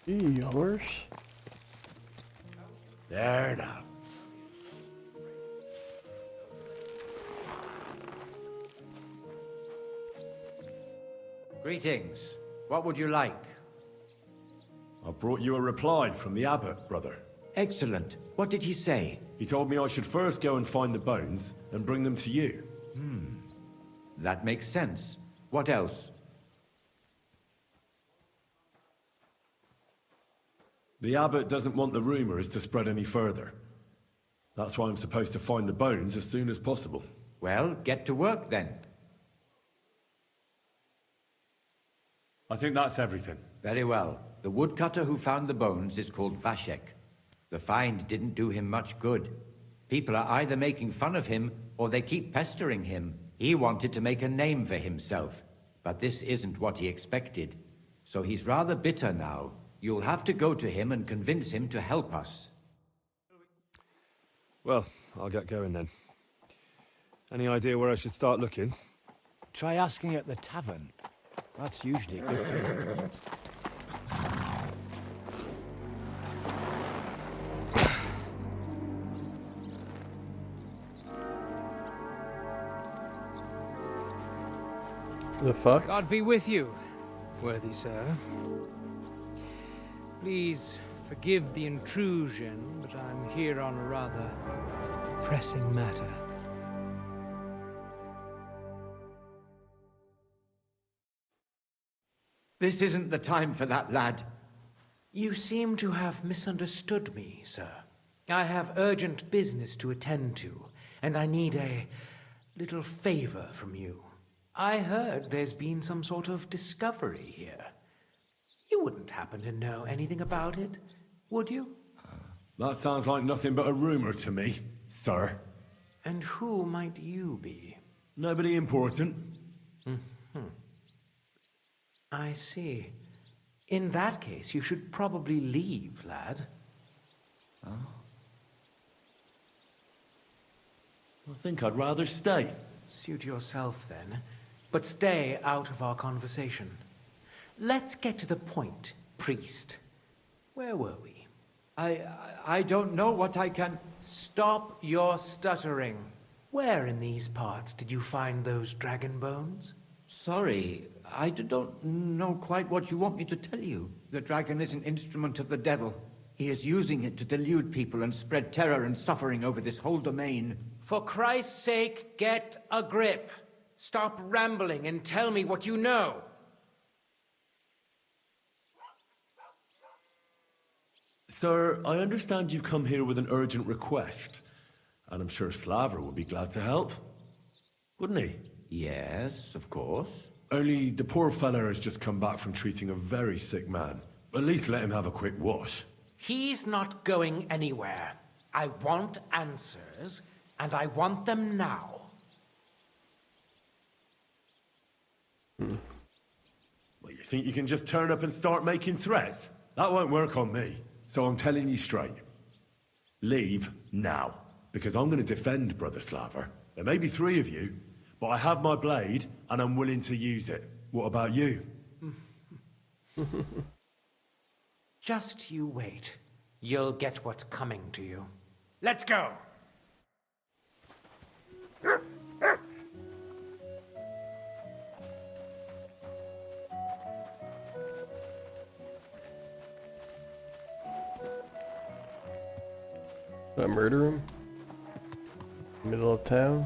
Gee, horse. There now. Greetings. What would you like? I brought you a reply from the abbot, brother. Excellent. What did he say? He told me I should first go and find the bones and bring them to you. That makes sense. What else? The abbot doesn't want the rumors to spread any further. That's why I'm supposed to find the bones as soon as possible. Well, get to work then. I think that's everything. Very well. The woodcutter who found the bones is called Vashek. The find didn't do him much good. People are either making fun of him, or they keep pestering him. He wanted to make a name for himself, but this isn't what he expected. So he's rather bitter now. You'll have to go to him and convince him to help us. Well, I'll get going then. Any idea where I should start looking? Try asking at the tavern. That's usually a good place. The fuck? God be with you, worthy sir. Please forgive the intrusion, but I'm here on a rather pressing matter. This isn't the time for that, lad. You seem to have misunderstood me, sir. I have urgent business to attend to, and I need a little favor from you. I heard there's been some sort of discovery here. You wouldn't happen to know anything about it, would you? That sounds like nothing but a rumor to me, sir. And who might you be? Nobody important. I see. In that case, you should probably leave, lad. Oh. I think I'd rather stay. Suit yourself, then. But stay out of our conversation. Let's get to the point, priest. Where were we? I don't know what I can... Stop your stuttering. Where in these parts did you find those dragon bones? Sorry, I don't know quite what you want me to tell you. The dragon is an instrument of the devil. He is using it to delude people and spread terror and suffering over this whole domain. For Christ's sake, get a grip. Stop rambling and tell me what you know. Sir, I understand you've come here with an urgent request. And I'm sure Slaver would be glad to help. Wouldn't he? Yes, of course. Only the poor fella has just come back from treating a very sick man. At least let him have a quick wash. He's not going anywhere. I want answers, and I want them now. Well, you think you can just turn up and start making threats? That won't work on me. So I'm telling you straight. Leave now. Because I'm going to defend Brother Slaver. There may be 3 of you, but I have my blade, and I'm willing to use it. What about you? Just you wait. You'll get what's coming to you. Let's go! Did I murder him? Middle of town?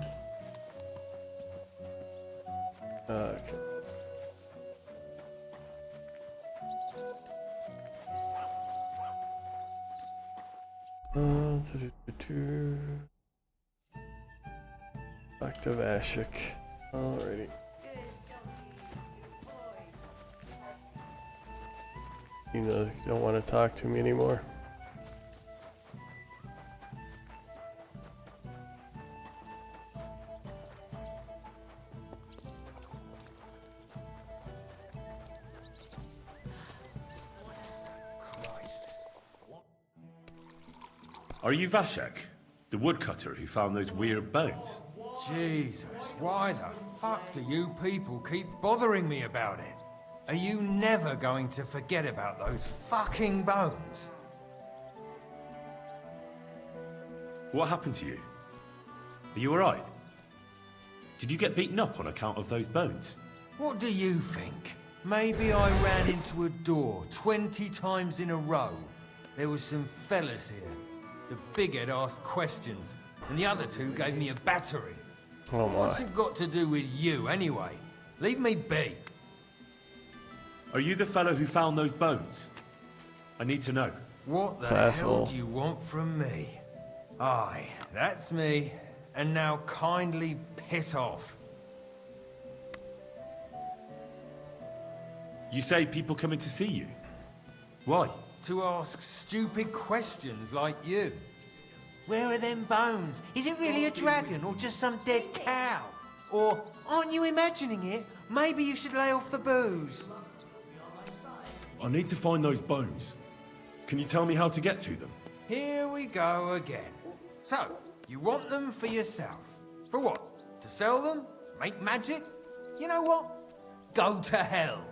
Okay. Active Ashik. Alrighty. You don't want to talk to me anymore. Are you Vashek, the woodcutter who found those weird bones? Jesus, why the fuck do you people keep bothering me about it? Are you never going to forget about those fucking bones? What happened to you? Are you alright? Did you get beaten up on account of those bones? What do you think? Maybe I ran into a door 20 times in a row. There was some fellas here. The bighead asked questions, and the other 2 gave me a battery. Oh my. What's it got to do with you, anyway? Leave me be. Are you the fellow who found those bones? I need to know. What the hell do you want from me? Aye, that's me. And now kindly piss off. You say people coming to see you? Why? To ask stupid questions like you. Where are them bones? Is it really a dragon or just some dead cow? Or, aren't you imagining it? Maybe you should lay off the booze. I need to find those bones. Can you tell me how to get to them? Here we go again. So, you want them for yourself. For what? To sell them? Make magic? You know what? Go to hell.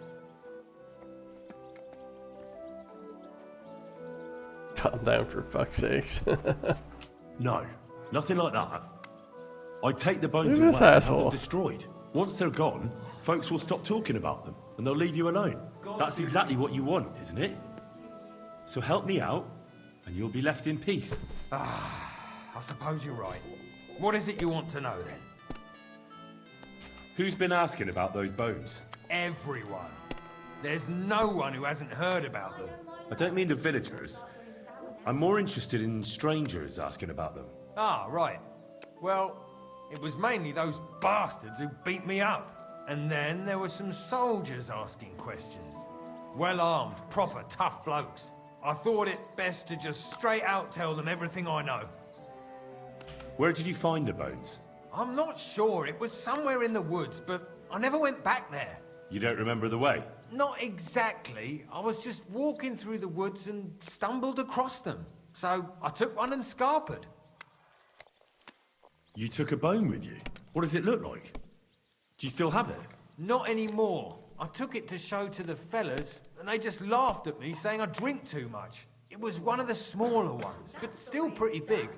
Calm down, for fuck's sakes. No, nothing like that. I take the bones Look away at this and have asshole. them destroyed. Once they're gone, folks will stop talking about them, and they'll leave you alone. That's exactly what you want, isn't it? So help me out, and you'll be left in peace. I suppose you're right. What is it you want to know, then? Who's been asking about those bones? Everyone. There's no one who hasn't heard about them. I don't mean the villagers. I'm more interested in strangers asking about them. Ah, right. Well, it was mainly those bastards who beat me up. And then there were some soldiers asking questions. Well-armed, proper tough blokes. I thought it best to just straight out tell them everything I know. Where did you find the bones? I'm not sure. It was somewhere in the woods, but I never went back there. You don't remember the way? Not exactly. I was just walking through the woods and stumbled across them. So I took one and scarpered. You took a bone with you? What does it look like? Do you still have it? Not anymore. I took it to show to the fellas, and they just laughed at me, saying I drink too much. It was one of the smaller ones, but still pretty big.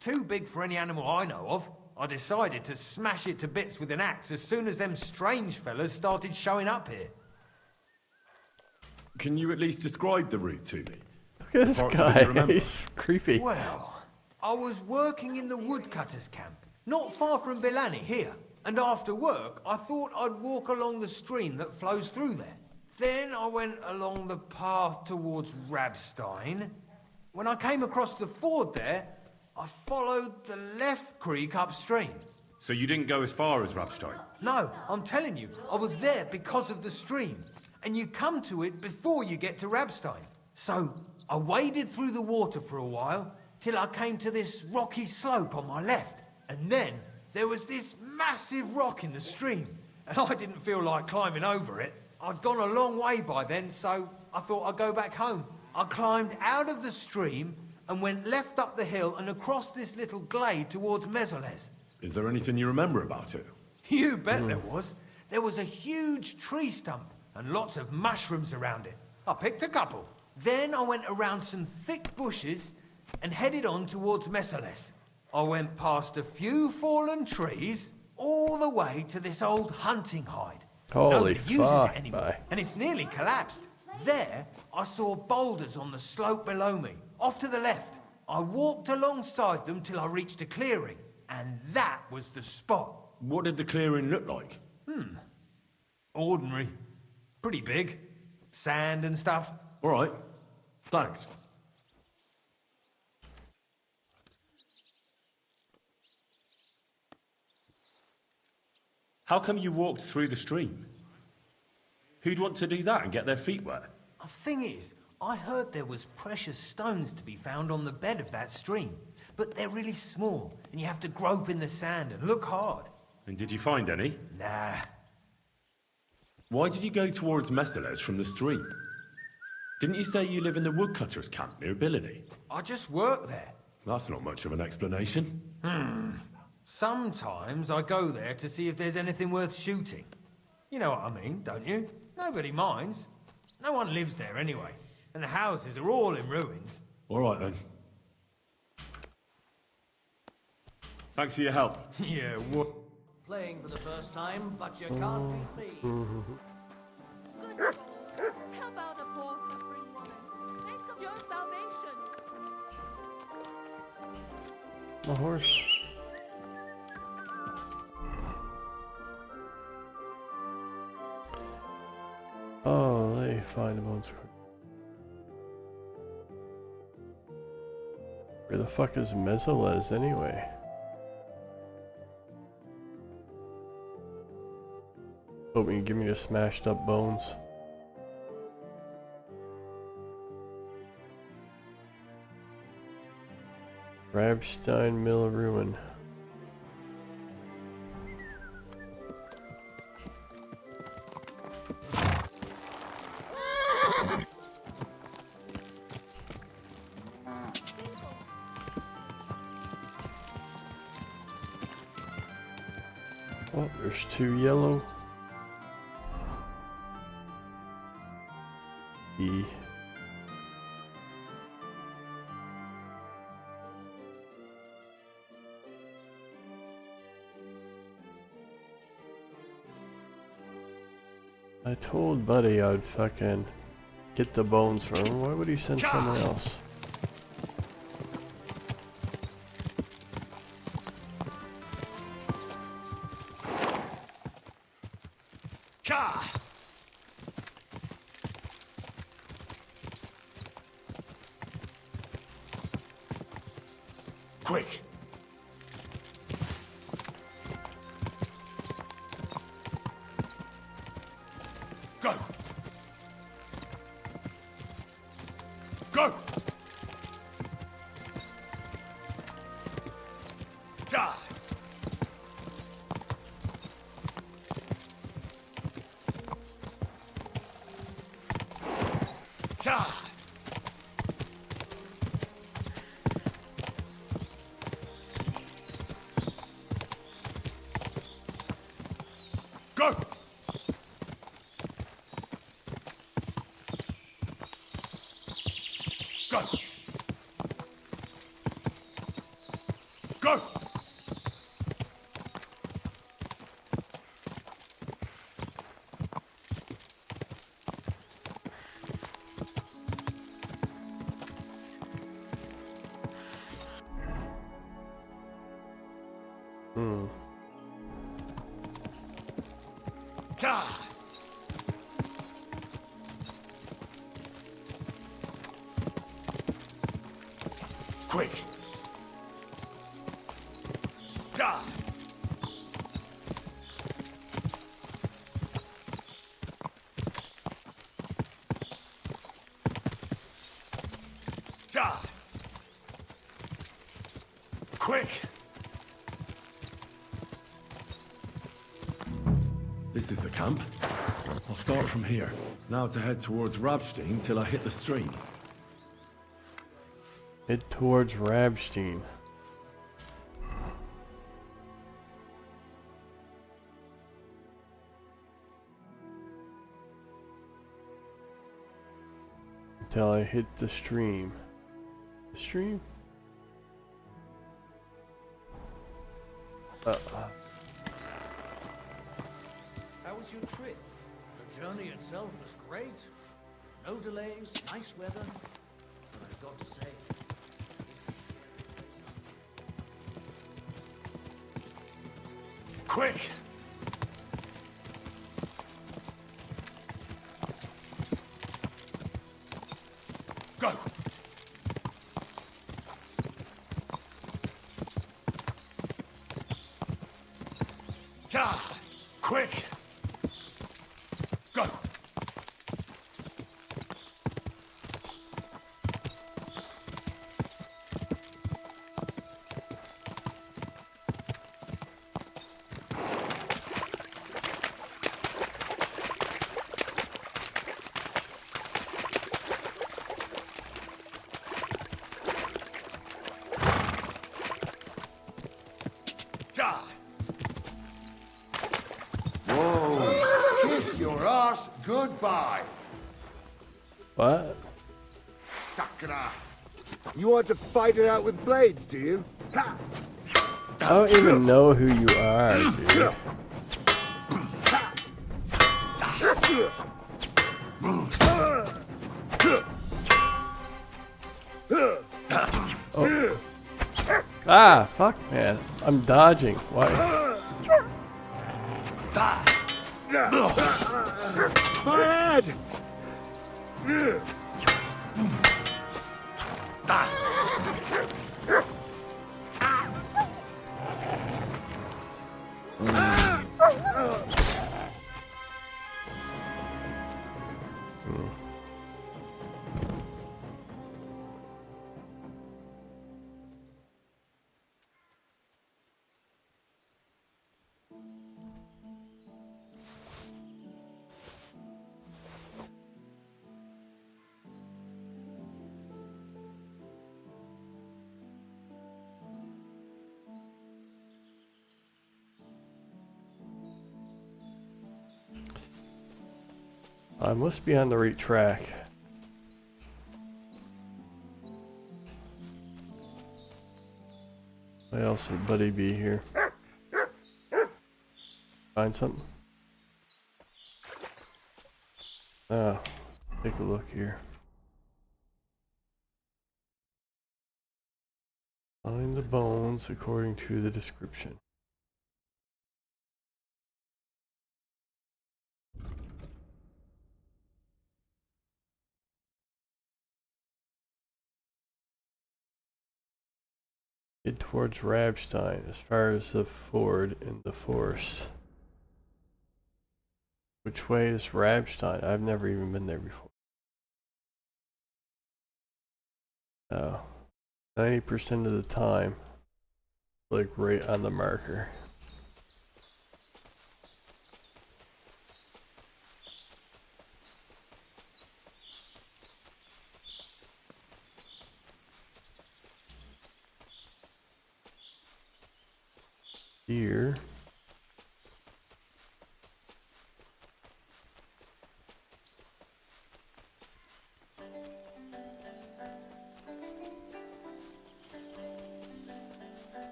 Too big for any animal I know of. I decided to smash it to bits with an axe as soon as them strange fellas started showing up here. Can you at least describe the route to me? Look at this guy. He's creepy. Well, I was working in the woodcutters' camp, not far from Billani here. And after work, I thought I'd walk along the stream that flows through there. Then I went along the path towards Rabstein. When I came across the ford there, I followed the left creek upstream. So you didn't go as far as Rabstein? No, I'm telling you, I was there because of the stream. And you come to it before you get to Rabstein. So I waded through the water for a while, till I came to this rocky slope on my left. And then there was this massive rock in the stream. And I didn't feel like climbing over it. I'd gone a long way by then, so I thought I'd go back home. I climbed out of the stream and went left up the hill and across this little glade towards Mesoles. Is there anything you remember about it? You bet there was. There was a huge tree stump and lots of mushrooms around it. I picked a couple. Then I went around some thick bushes and headed on towards Mesoles. I went past a few fallen trees all the way to this old hunting hide. Holy Nobody uses fuck, it anymore, bye. and it's nearly collapsed. There, I saw boulders on the slope below me, off to the left. I walked alongside them till I reached a clearing, and that was the spot. What did the clearing look like? Ordinary. Pretty big. Sand and stuff. All right. Thanks. How come you walked through the stream? Who'd want to do that and get their feet wet? The thing is, I heard there was precious stones to be found on the bed of that stream. But they're really small, and you have to grope in the sand and look hard. And did you find any? Nah. Why did you go towards Mesoles from the stream? Didn't you say you live in the woodcutters' camp near Billany? I just work there. That's not much of an explanation. Sometimes I go there to see if there's anything worth shooting. You know what I mean, don't you? Nobody minds. No one lives there anyway. And the houses are all in ruins. All right, then. Thanks for your help. Yeah, what? Playing for the first time, but you can't beat me. Good Lord, help out a poor suffering woman. Think of your salvation. The horse. Oh, they find the bones. Where the fuck is Mesoles anyway? Hoping you give me the smashed up bones. Rabstein Mill Ruin. Oh, there's 2 yellow. E. I told Buddy I'd fucking get the bones from him. Why would he send someone else? Quick! Go! Go! Die! Die! Go! Go! Go! Die! Quick! Die! Die! Quick! This is the camp. I'll start from here. Now to head towards Rabstein till I hit the stream. Head towards Rabstein. Until I hit the stream. The stream? How was your trip? The journey itself was great. No delays, nice weather. But I've got to say, Quick! Go! Yeah! Quick! Go! Whoa! Kiss your ass goodbye! What? Sakra! You want to fight it out with blades, do you? Ha! I don't even know who you are, dude. Oh. Ah, fuck, man. I'm dodging. Why? My head! I must be on the right track. Why else would Buddy be here? Find something? Oh, take a look here. Find the bones according to the description. Head towards Rabstein as far as the ford in the forest. Which way is Rabstein? I've never even been there before. Oh, 90% of the time, like right on the marker. Here.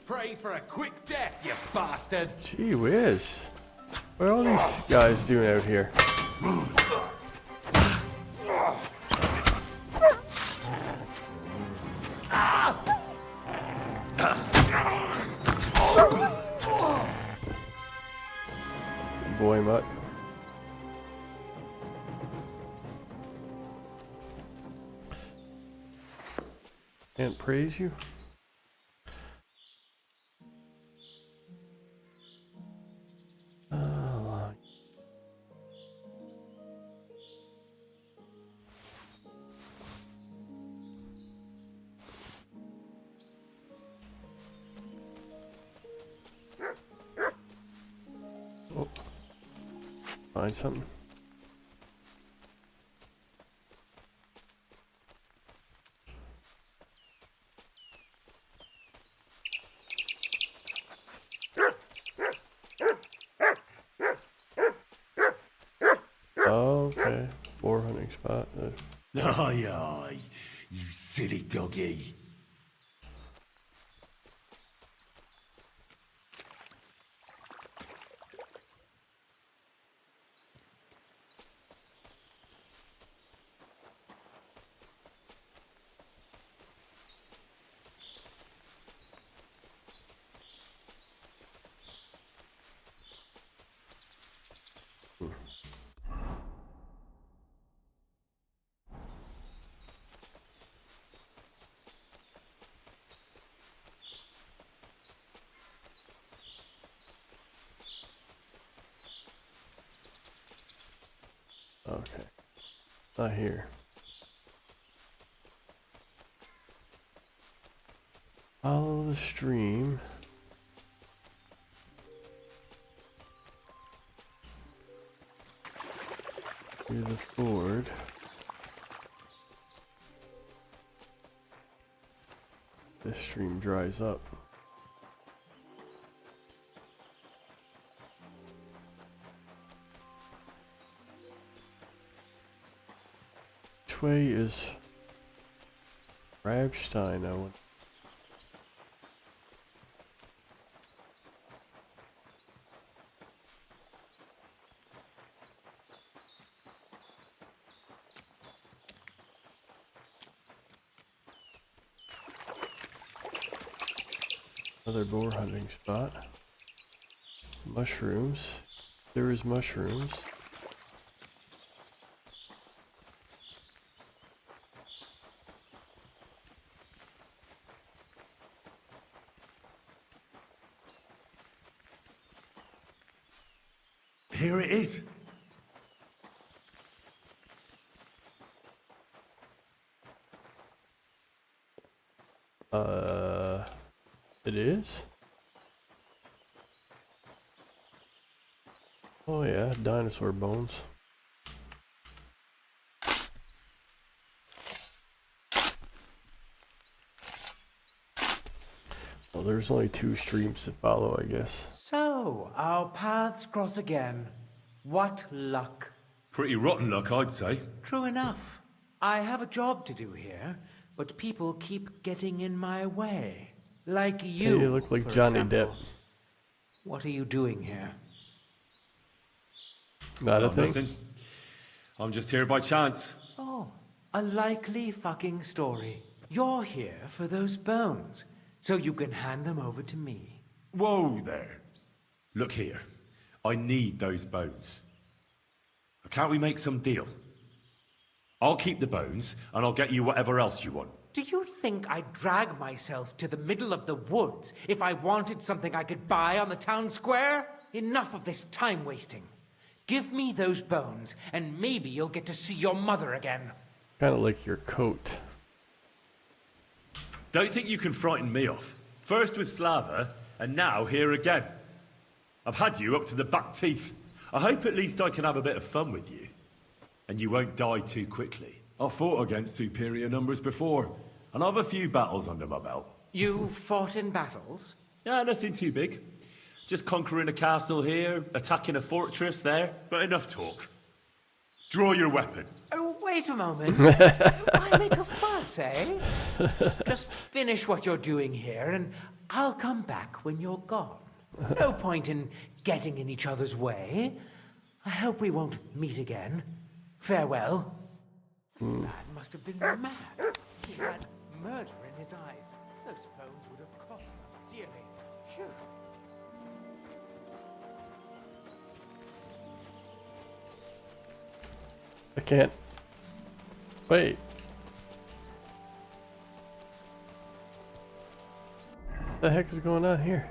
Pray for a quick death, you bastard! Gee whiz. What are all these guys doing out here? Boy mutt. Can't praise you. Oh. Find something. Okay, boar hunting spot. Aye, aye, you silly doggy. Okay, not here. Follow the stream. To the ford. This stream dries up. Which way is Rabstein, Owen? Another boar hunting spot. Mushrooms. There is mushrooms. Here it is. It is? Oh yeah, dinosaur bones. Well, there's only 2 streams to follow, I guess. So, our paths cross again. What luck. Pretty rotten luck, I'd say. True enough. I have a job to do here, but people keep getting in my way. Like you. Hey, you look like for Johnny example. Depp. What are you doing here? Not a thing? Nothing. I'm just here by chance. Oh, a likely fucking story. You're here for those bones, so you can hand them over to me. Whoa there. Look here. I need those bones. Can't we make some deal? I'll keep the bones, and I'll get you whatever else you want. Do you think I'd drag myself to the middle of the woods if I wanted something I could buy on the town square? Enough of this time wasting. Give me those bones, and maybe you'll get to see your mother again. Kind of like your coat. Don't think you can frighten me off. First with Slava, and now here again. I've had you up to the back teeth. I hope at least I can have a bit of fun with you. And you won't die too quickly. I've fought against superior numbers before, and I've a few battles under my belt. You fought in battles? Yeah, nothing too big. Just conquering a castle here, attacking a fortress there, but enough talk. Draw your weapon. Oh, wait a moment. Why make a fuss, eh? Just finish what you're doing here, and I'll come back when you're gone. No point in getting in each other's way. I hope we won't meet again. Farewell. That man must have been mad. He had murder in his eyes. Those bones would have cost us dearly. Phew. I can't. Wait. What the heck is going on here?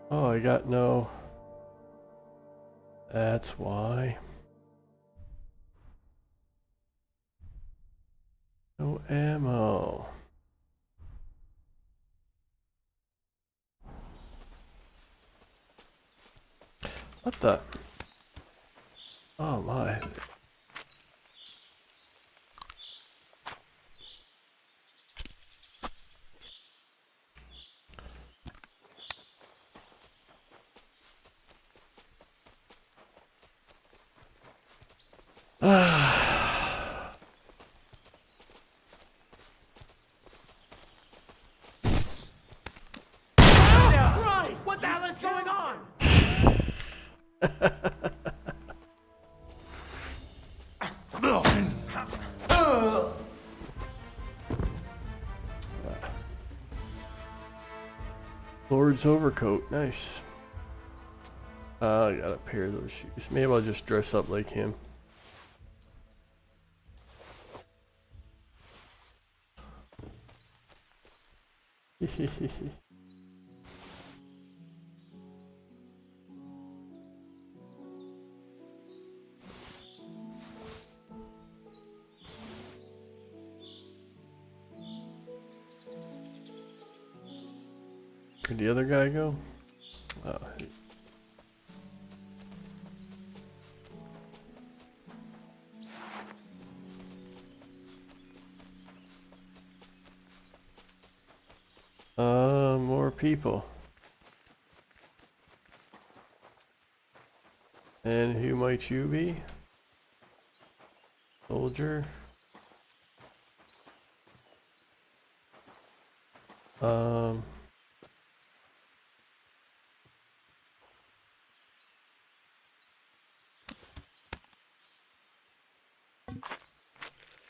Oh, I got no... That's why. No ammo. What the? Oh my. Christ! What the hell is going on? Lord's overcoat, nice. I got a pair of those shoes. Maybe I'll just dress up like him. Where'd the other guy go? Oh. More people. And who might you be? Soldier. What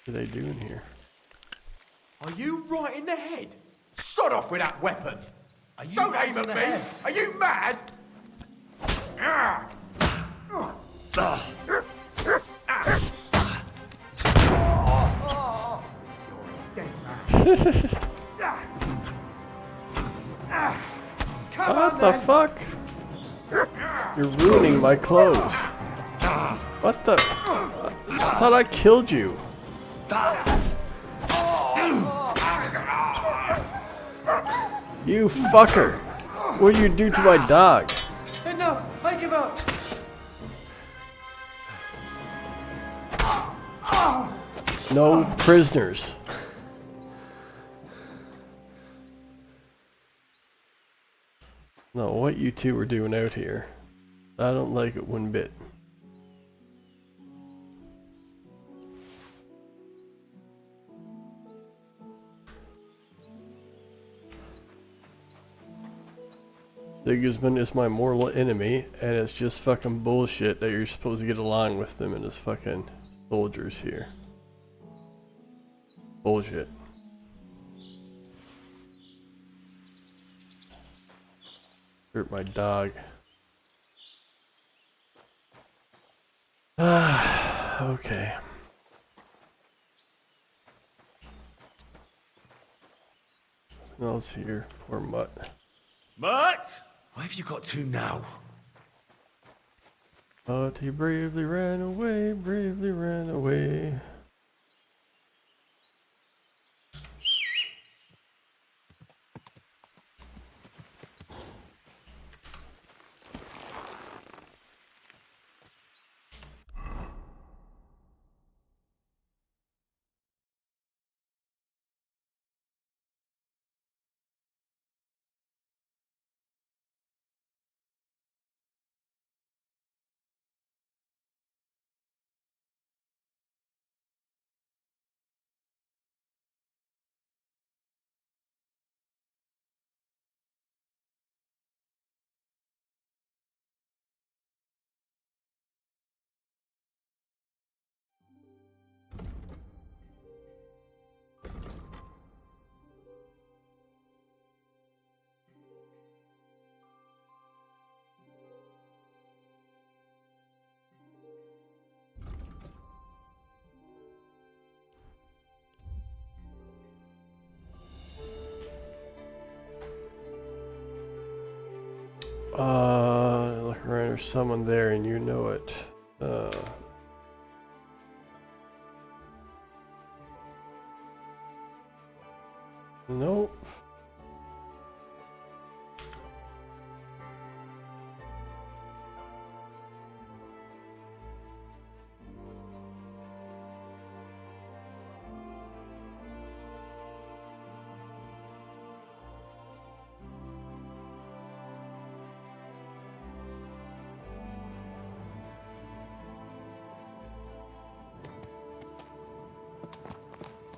are they doing here? Are you right in the head? Sod off with that weapon! Don't aim at me! Are you mad? What the fuck? You're ruining my clothes. What the? I thought I killed you. You fucker! What did you do to my dog? Enough! I give up! No prisoners. No, what you two are doing out here, I don't like it one bit. Sigismund is my mortal enemy, and it's just fucking bullshit that you're supposed to get along with them and his fucking soldiers here. Bullshit. Hurt my dog. Okay. nothing else here. Poor Mutt. Mutt! Where have you got to now? But he bravely ran away, bravely ran away. Look around, there's someone there and you know it. Nope.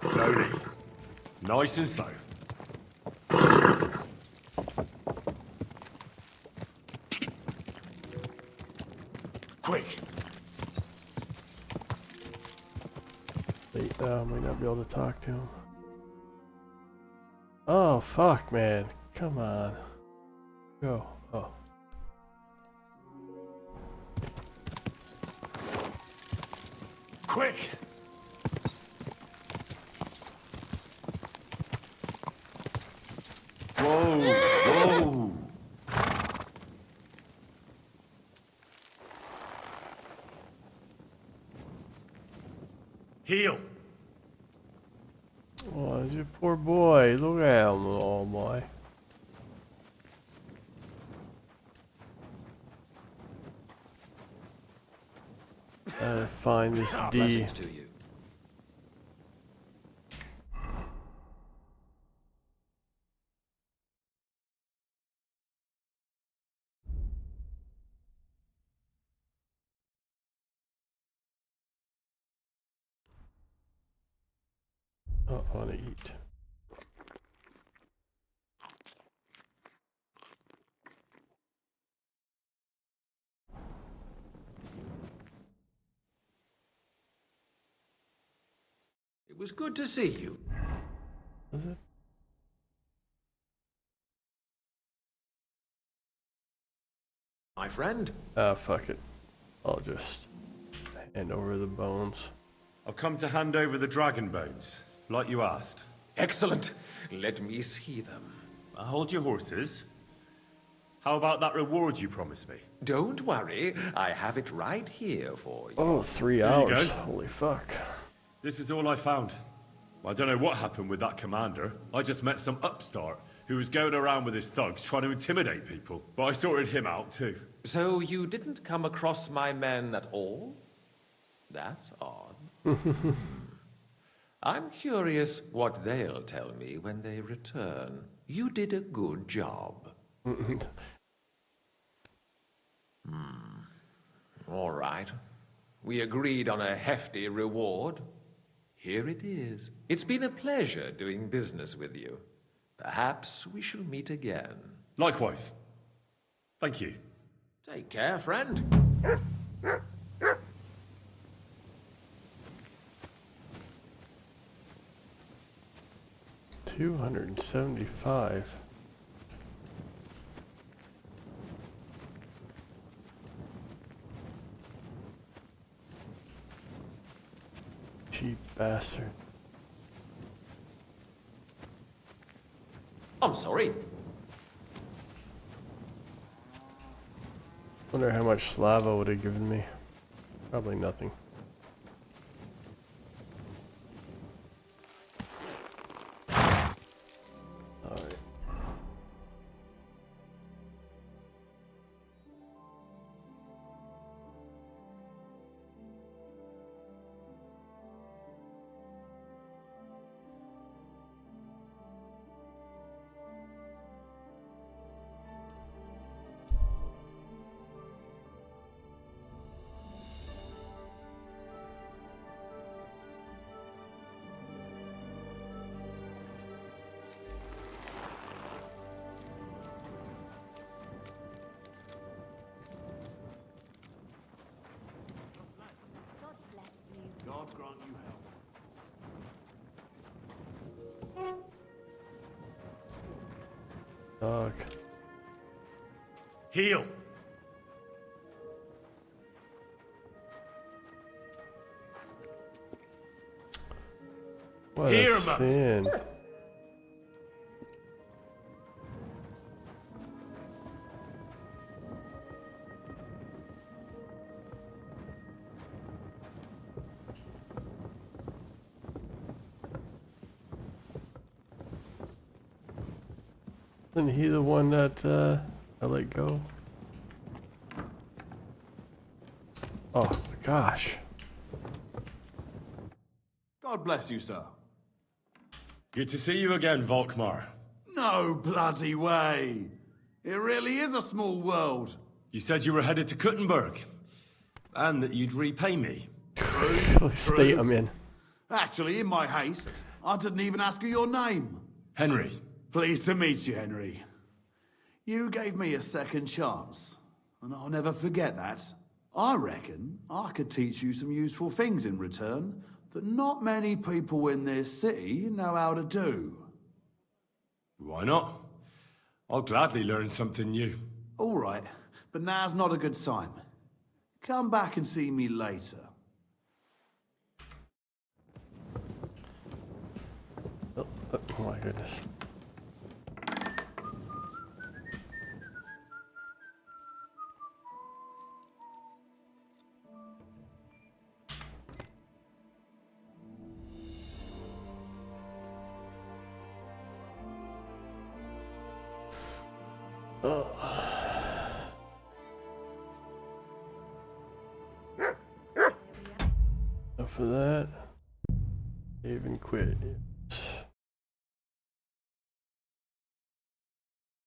Slowly. Nice and slow. Quick. Might not be able to talk to him. Oh, fuck, man. Come on. Go. Oh. Quick. Whoa, whoa. Heal. Oh, you poor boy. Look at him, oh boy. Find this D. Blessings to you. Oh, I want to eat. It was good to see you. Was it? My friend? Fuck it. I'll just hand over the bones. I've come to hand over the dragon bones, like you asked. Excellent. Let me see them. Hold your horses. How about that reward you promised me? Don't worry, I have it right here for you. Oh, 3 There you hours. go. Holy fuck. This is all I found. I don't know what happened with that commander. I just met some upstart who was going around with his thugs trying to intimidate people. But I sorted him out too. So you didn't come across my men at all? That's odd. I'm curious what they'll tell me when they return. You did a good job. All right. We agreed on a hefty reward. Here it is. It's been a pleasure doing business with you. Perhaps we shall meet again. Likewise. Thank you. Take care, friend. $275. Cheap bastard. I'm sorry. Wonder how much Slava would have given me. Probably nothing. Alright. God grant you help. Dog. Heal! What Hear a 'em up. sin. Isn't he the one that I let go? Oh my gosh. God bless you, sir. Good to see you again, Volkmar. No bloody way. It really is a small world. You said you were headed to Kuttenberg, and that you'd repay me. State I'm in. Actually, in my haste, I didn't even ask you your name. Henry. Pleased to meet you, Henry. You gave me a second chance, and I'll never forget that. I reckon I could teach you some useful things in return that not many people in this city know how to do. Why not? I'll gladly learn something new. All right, but now's not a good time. Come back and see me later. Oh my goodness. Enough of that. Save and quit.